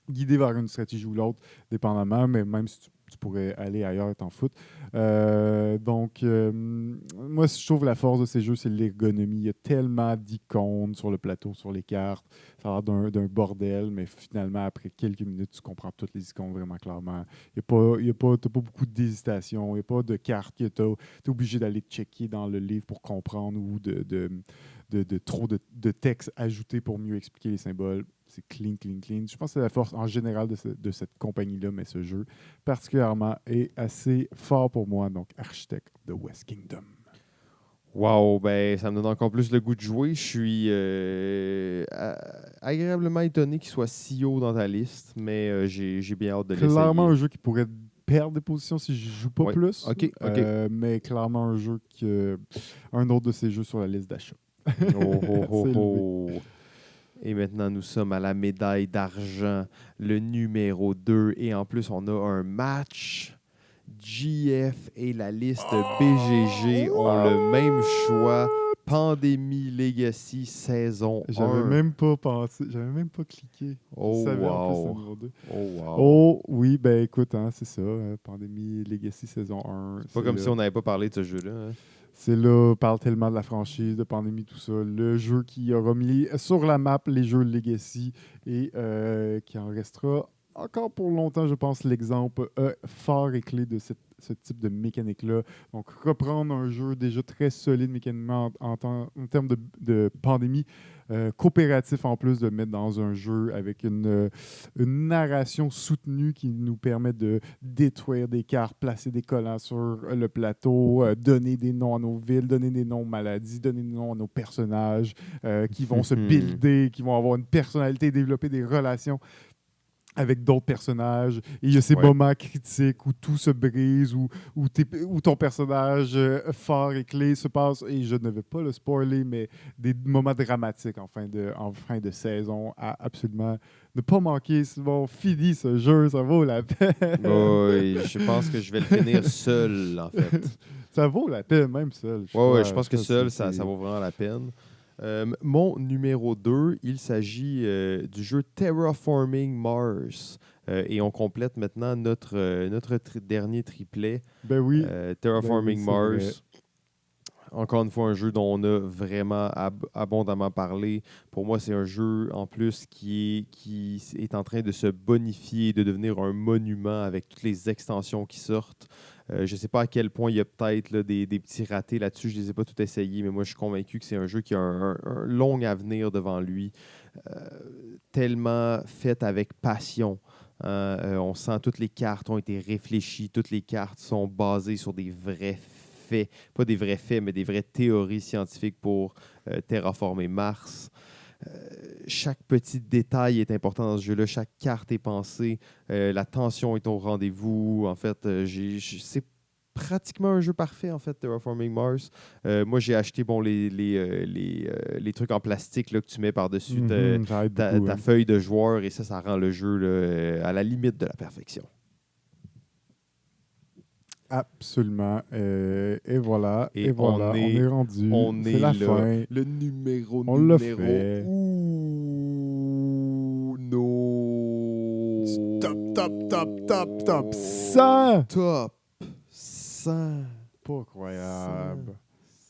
guider vers une stratégie ou l'autre, dépendamment, mais même si tu pourrais aller ailleurs et t'en foutre. Moi, je trouve la force de ces jeux, c'est l'ergonomie. Il y a tellement d'icônes sur le plateau, sur les cartes. Ça a l'air d'un bordel, mais finalement, après quelques minutes, tu comprends toutes les icônes vraiment clairement. T'as pas beaucoup d'hésitation. Il n'y a pas de cartes que tu es obligé d'aller checker dans le livre pour comprendre ou trop de texte ajouté pour mieux expliquer les symboles. C'est clean, clean, clean. Je pense que c'est la force en général de cette compagnie-là, mais ce jeu particulièrement est assez fort pour moi. Donc, Architect of the West Kingdom. Wow, ben ça me donne encore plus le goût de jouer. Je suis agréablement étonné qu'il soit si haut dans ta liste, mais j'ai bien hâte de l'essayer. Clairement un jeu qui pourrait perdre des positions si je joue pas plus. OK. Mais clairement un jeu un autre de ces jeux sur la liste d'achat. Oh. Et maintenant, nous sommes à la médaille d'argent, le numéro 2. Et en plus, on a un match. GF et la liste BGG ont le même choix. Pandémie Legacy saison 1. J'avais même pas pensé, j'avais même pas cliqué. Oh, wow. Numéro 2. Wow. Oh, oui, ben écoute, hein, c'est ça. Pandémie Legacy saison 1. C'est pas comme si on n'avait pas parlé de ce jeu-là. Hein. C'est là, on parle tellement de la franchise, de Pandémie, tout ça. Le jeu qui aura mis sur la map les jeux Legacy et qui en restera encore pour longtemps, je pense, l'exemple fort et clé de ce type de mécanique-là. Donc, reprendre un jeu déjà très solide mécaniquement en termes de Pandémie, coopératif en plus, de le mettre dans un jeu avec une narration soutenue qui nous permet de détruire des cartes, placer des collants sur le plateau, donner des noms à nos villes, donner des noms aux maladies, donner des noms à nos personnages qui vont se builder, qui vont avoir une personnalité, développer des relations avec d'autres personnages. Et il y a ces moments critiques où tout se brise, où ton personnage fort et clé se passe, et je ne vais pas le spoiler, mais des moments dramatiques en fin de saison à absolument ne pas manquer. Sinon, fini ce jeu, ça vaut la peine. Oui, je pense que je vais le finir seul, en fait. Ça vaut la peine, même seul. Je pense que seul, ça vaut vraiment la peine. Mon numéro 2, il s'agit du jeu Terraforming Mars. Et on complète maintenant notre dernier triplet. Ben oui. Terraforming Mars. Encore une fois, un jeu dont on a vraiment abondamment parlé. Pour moi, c'est un jeu en plus qui est en train de se bonifier, de devenir un monument avec toutes les extensions qui sortent. Je ne sais pas à quel point il y a peut-être là, des petits ratés là-dessus. Je ne les ai pas tous essayés, mais moi, je suis convaincu que c'est un jeu qui a un long avenir devant lui. Tellement fait avec passion. On sent toutes les cartes ont été réfléchies. Toutes les cartes sont basées sur des vrais faits. Pas des vrais faits, mais des vraies théories scientifiques pour terraformer Mars. Chaque petit détail est important dans ce jeu-là. Chaque carte est pensée. La tension est au rendez-vous. En fait, c'est pratiquement un jeu parfait, en fait, Terraforming Mars. Moi, j'ai acheté les trucs en plastique là, que tu mets par-dessus ta feuille de joueur, et ça rend le jeu là, à la limite de la perfection. Absolument. Et voilà. Et On est rendu. on C'est est la là. fin. Le On l'a fait. Top 100! Top 100. Pas croyable.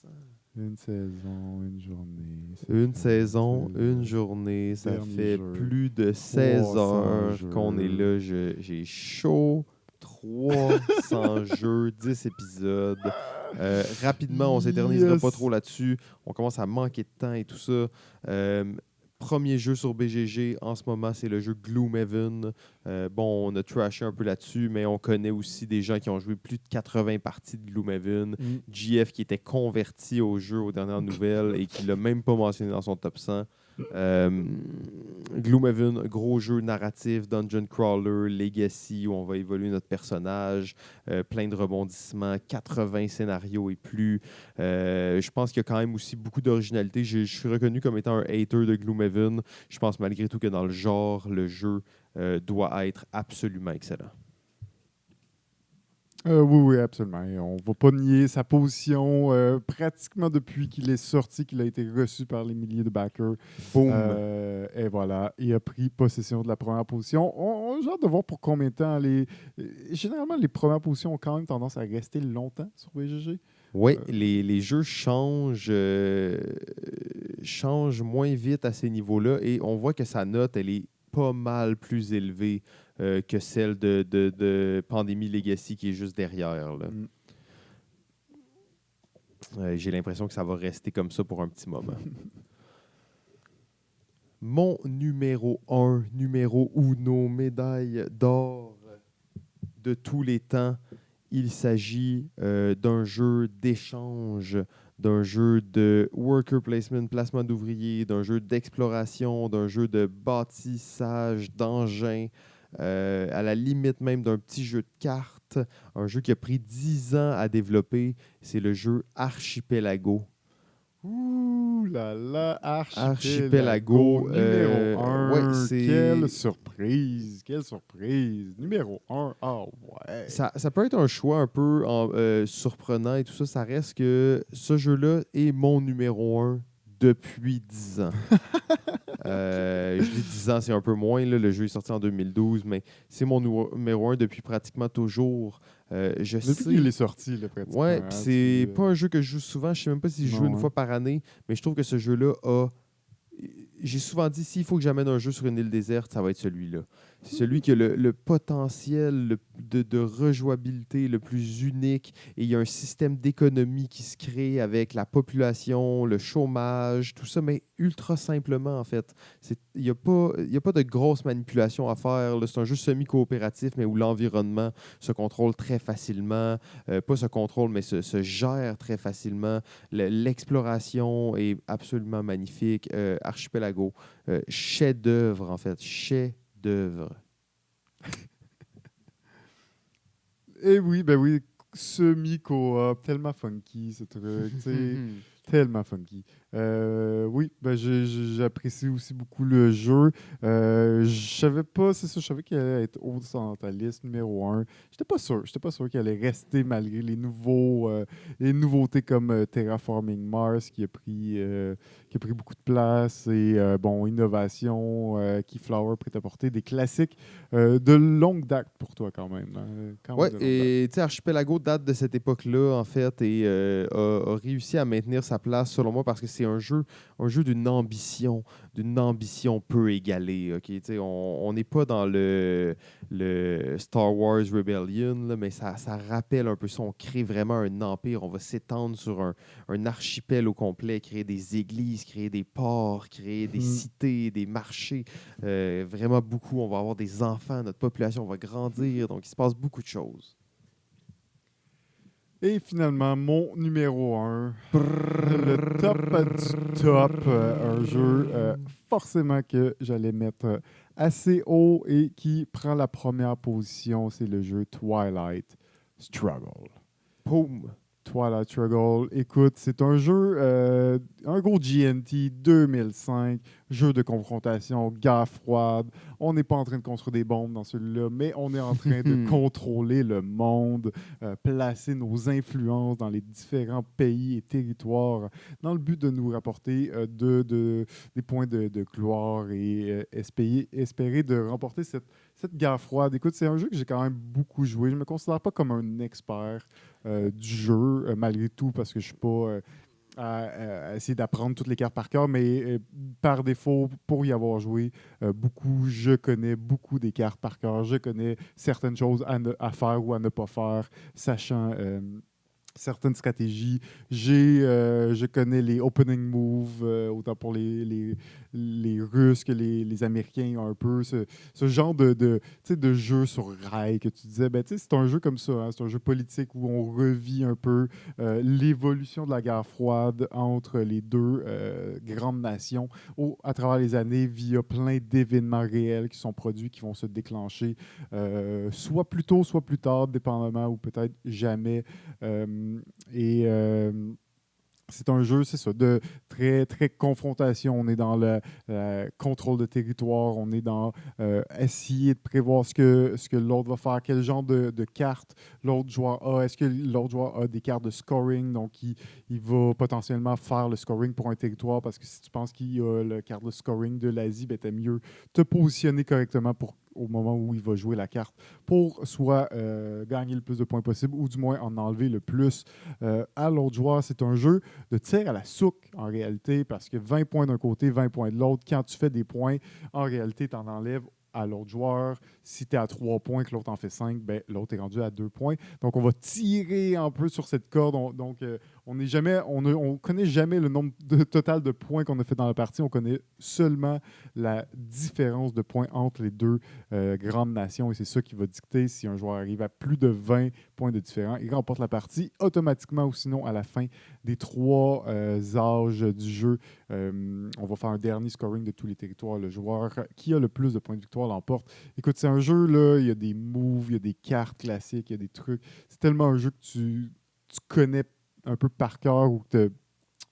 100. Une saison, une journée. Une saison, une journée, ça Dernier fait jeu. plus de 16 300 heures jeux. qu'on est là. J'ai chaud. 300 jeux, 10 épisodes. Rapidement, on s'éternisera Yes. pas trop là-dessus. On commence à manquer de temps et tout ça. Premier jeu sur BGG en ce moment, c'est le jeu Gloomhaven. On a trashé un peu là-dessus, mais on connaît aussi des gens qui ont joué plus de 80 parties de Gloomhaven. JF qui était converti au jeu aux dernières nouvelles et qui l'a même pas mentionné dans son top 100. Gloomhaven, gros jeu narratif, dungeon crawler, legacy, où on va évoluer notre personnage, plein de rebondissements, 80 scénarios et plus. Je pense qu'il y a quand même aussi beaucoup d'originalité. Je suis reconnu comme étant un hater de Gloomhaven. Je pense malgré tout que dans le genre, le jeu doit être absolument excellent. Oui, absolument. Et on ne va pas nier sa position pratiquement depuis qu'il est sorti, qu'il a été reçu par les milliers de backers. Boom! Et voilà, il a pris possession de la première position. On a hâte de voir pour combien de temps. Généralement, les premières positions ont quand même tendance à rester longtemps sur BGG. Oui, les jeux changent moins vite à ces niveaux-là et on voit que sa note, elle est pas mal plus élevée que celle de Pandémie Legacy qui est juste derrière. Là. J'ai l'impression que ça va rester comme ça pour un petit moment. Mon numéro 1, numéro uno, médaille d'or de tous les temps, il s'agit d'un jeu d'échange, d'un jeu de worker placement, placement d'ouvriers, d'un jeu d'exploration, d'un jeu de bâtissage d'engins, à la limite même d'un petit jeu de cartes, un jeu qui a pris 10 ans à développer, c'est le jeu Archipelago. Ouh là là, Archipelago, numéro 1. ouais, c'est... Quelle surprise, quelle surprise. Numéro 1, ouais. Ça peut être un choix un peu surprenant et tout ça. Ça reste que ce jeu-là est mon numéro 1 depuis 10 ans. Je dis 10 ans, c'est un peu moins. Là, le jeu est sorti en 2012, mais c'est mon numéro 1 depuis pratiquement toujours. Je Depuis sais... qu'il est sorti, là, pratiquement. Ouais, puis c'est pas un jeu que je joue souvent. Je sais même pas si je joue Non, une fois par année, mais je trouve que ce jeu-là a... J'ai souvent dit, s'il faut que j'amène un jeu sur une île déserte, ça va être celui-là. C'est celui qui a le potentiel de rejouabilité le plus unique. Et il y a un système d'économie qui se crée avec la population, le chômage, tout ça, mais ultra simplement, en fait. Il n'y a pas de grosse manipulation à faire. Là. C'est un jeu semi-coopératif, mais où l'environnement se contrôle très facilement. Pas se contrôle, mais se gère très facilement. L'exploration est absolument magnifique. Archipelago, chef-d'œuvre, en fait. Chef-d'œuvre. Et oui, ben oui, semi-coop, tellement funky ce truc, tu sais, tellement funky. Oui, ben j'apprécie aussi beaucoup le jeu. Je savais pas, c'est ça, je savais qu'il allait être haut dans ta liste numéro 1. J'étais pas sûr qu'il allait rester malgré les nouveautés comme Terraforming Mars qui a pris beaucoup de place et innovation, Keyflower prêt-à-porter, des classiques de longue date pour toi quand même. Ouais, et tu sais, Archipelago date de cette époque-là, en fait, et a réussi à maintenir sa place, selon moi, parce que c'est un jeu d'une ambition peu égalée. Okay? On n'est pas dans le Star Wars Rebellion, là, mais ça rappelle un peu ça. On crée vraiment un empire. On va s'étendre sur un archipel au complet, créer des églises, créer des ports, créer des cités, des marchés. Vraiment beaucoup. On va avoir des enfants, notre population va grandir. Donc, il se passe beaucoup de choses. Et finalement, mon numéro 1, le top du top, un jeu forcément que j'allais mettre assez haut et qui prend la première position, c'est le jeu Twilight Struggle. Boom! Twilight Struggle, écoute, c'est un jeu, un gros GNT 2005, jeu de confrontation, guerre froide. On n'est pas en train de construire des bombes dans celui-là, mais on est en train de contrôler le monde, placer nos influences dans les différents pays et territoires dans le but de nous rapporter des points de gloire et espérer de remporter cette guerre froide. Écoute, c'est un jeu que j'ai quand même beaucoup joué. Je ne me considère pas comme un expert du jeu, malgré tout, parce que je ne suis pas à essayer d'apprendre toutes les cartes par cœur, mais par défaut, pour y avoir joué beaucoup, je connais beaucoup des cartes par cœur. Je connais certaines choses à faire ou à ne pas faire, sachant certaines stratégies. Je connais les opening moves, autant pour les Russes que les Américains ont un peu ce genre de jeu sur rail que tu disais. Ben, c'est un jeu comme ça, hein, c'est un jeu politique où on revit un peu l'évolution de la guerre froide entre les deux grandes nations à travers les années via plein d'événements réels qui sont produits, qui vont se déclencher soit plus tôt, soit plus tard, dépendamment, ou peut-être jamais. C'est un jeu, c'est ça, de très, très confrontation. On est dans le contrôle de territoire, on est dans essayer de prévoir ce que l'autre va faire, quel genre de cartes l'autre joueur a. Est-ce que l'autre joueur a des cartes de scoring, donc il va potentiellement faire le scoring pour un territoire, parce que si tu penses qu'il a la carte de scoring de l'Asie, ben, t'as mieux te positionner correctement au moment où il va jouer la carte pour soit gagner le plus de points possible ou du moins en enlever le plus à l'autre joueur. C'est un jeu de tir à la souque en réalité, parce que 20 points d'un côté, 20 points de l'autre. Quand tu fais des points, en réalité, tu en enlèves à l'autre joueur. Si tu es à 3 points, que l'autre en fait 5, ben, l'autre est rendu à 2 points. Donc, on va tirer un peu sur cette corde. On ne connaît jamais le nombre total de points qu'on a fait dans la partie. On connaît seulement la différence de points entre les deux grandes nations. Et c'est ça qui va dicter si un joueur arrive à plus de 20 points de différence. Il remporte la partie automatiquement, ou sinon, à la fin des 3 âges du jeu, on va faire un dernier scoring de tous les territoires. Le joueur qui a le plus de points de victoire l'emporte. Écoute, c'est un jeu, là, il y a des moves, il y a des cartes classiques, il y a des trucs. C'est tellement un jeu que tu connais un peu par cœur, ou que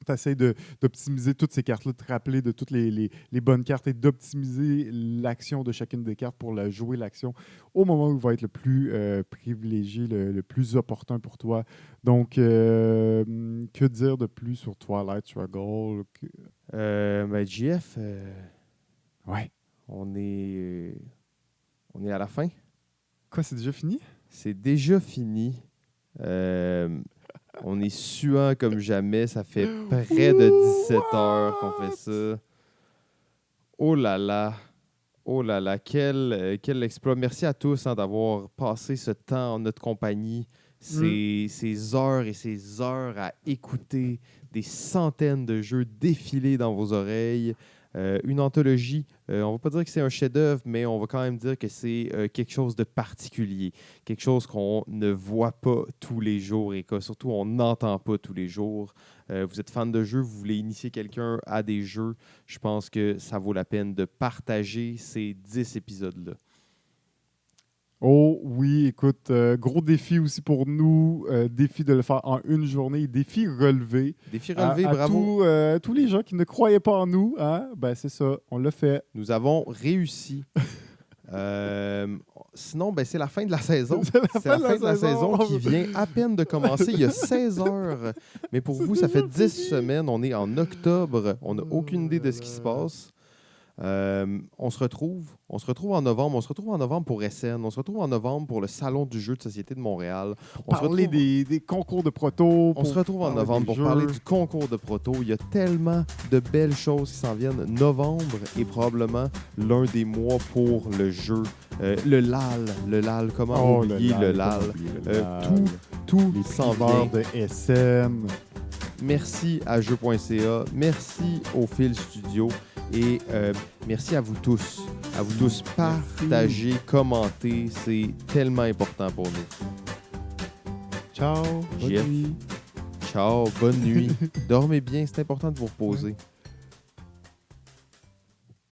tu essaies d'optimiser toutes ces cartes-là, de te rappeler de toutes les bonnes cartes et d'optimiser l'action de chacune des cartes pour la jouer l'action au moment où il va être le plus privilégié, le plus opportun pour toi. Donc, que dire de plus sur Twilight Struggle? Ben, JF, Ouais. on est à la fin. Quoi, c'est déjà fini? C'est déjà fini. On est suant comme jamais. Ça fait près de 17 heures qu'on fait ça. Oh là là. Oh là là. Quel exploit. Merci à tous d'avoir passé ce temps en notre compagnie. Ces heures et ces heures à écouter des centaines de jeux défiler dans vos oreilles. Une anthologie, on ne va pas dire que c'est un chef-d'œuvre, mais on va quand même dire que c'est quelque chose de particulier, quelque chose qu'on ne voit pas tous les jours et que surtout on n'entend pas tous les jours. Vous êtes fan de jeux, vous voulez initier quelqu'un à des jeux, je pense que ça vaut la peine de partager ces 10 épisodes-là. Oh oui, écoute, gros défi aussi pour nous, défi de le faire en une journée, défi relevé. Défi relevé, à bravo. tous les gens qui ne croyaient pas en nous, hein? Ben c'est ça, on l'a fait. Nous avons réussi. Sinon, ben, c'est la fin de la saison. C'est la fin de la saison qui vient à peine de commencer. Il y a 16 heures. Mais pour vous, ça fait 10 semaines. On est en octobre. On n'a aucune idée de ce qui se passe. On se retrouve en novembre. On se retrouve en novembre pour SN. On se retrouve en novembre pour le Salon du jeu de société de Montréal. On se retrouve des concours de proto. On se retrouve en novembre pour parler du concours de proto. Il y a tellement de belles choses qui s'en viennent. Novembre est probablement l'un des mois pour le jeu. Le LAL, comment oublier le LAL? Tout s'en vient. De SN. Merci à jeux.ca. Merci au Fil Studio. Et merci à vous tous. À vous tous, partagez, commentez. C'est tellement important pour nous. Ciao. Bonne nuit. Ciao, bonne nuit. Dormez bien, c'est important de vous reposer.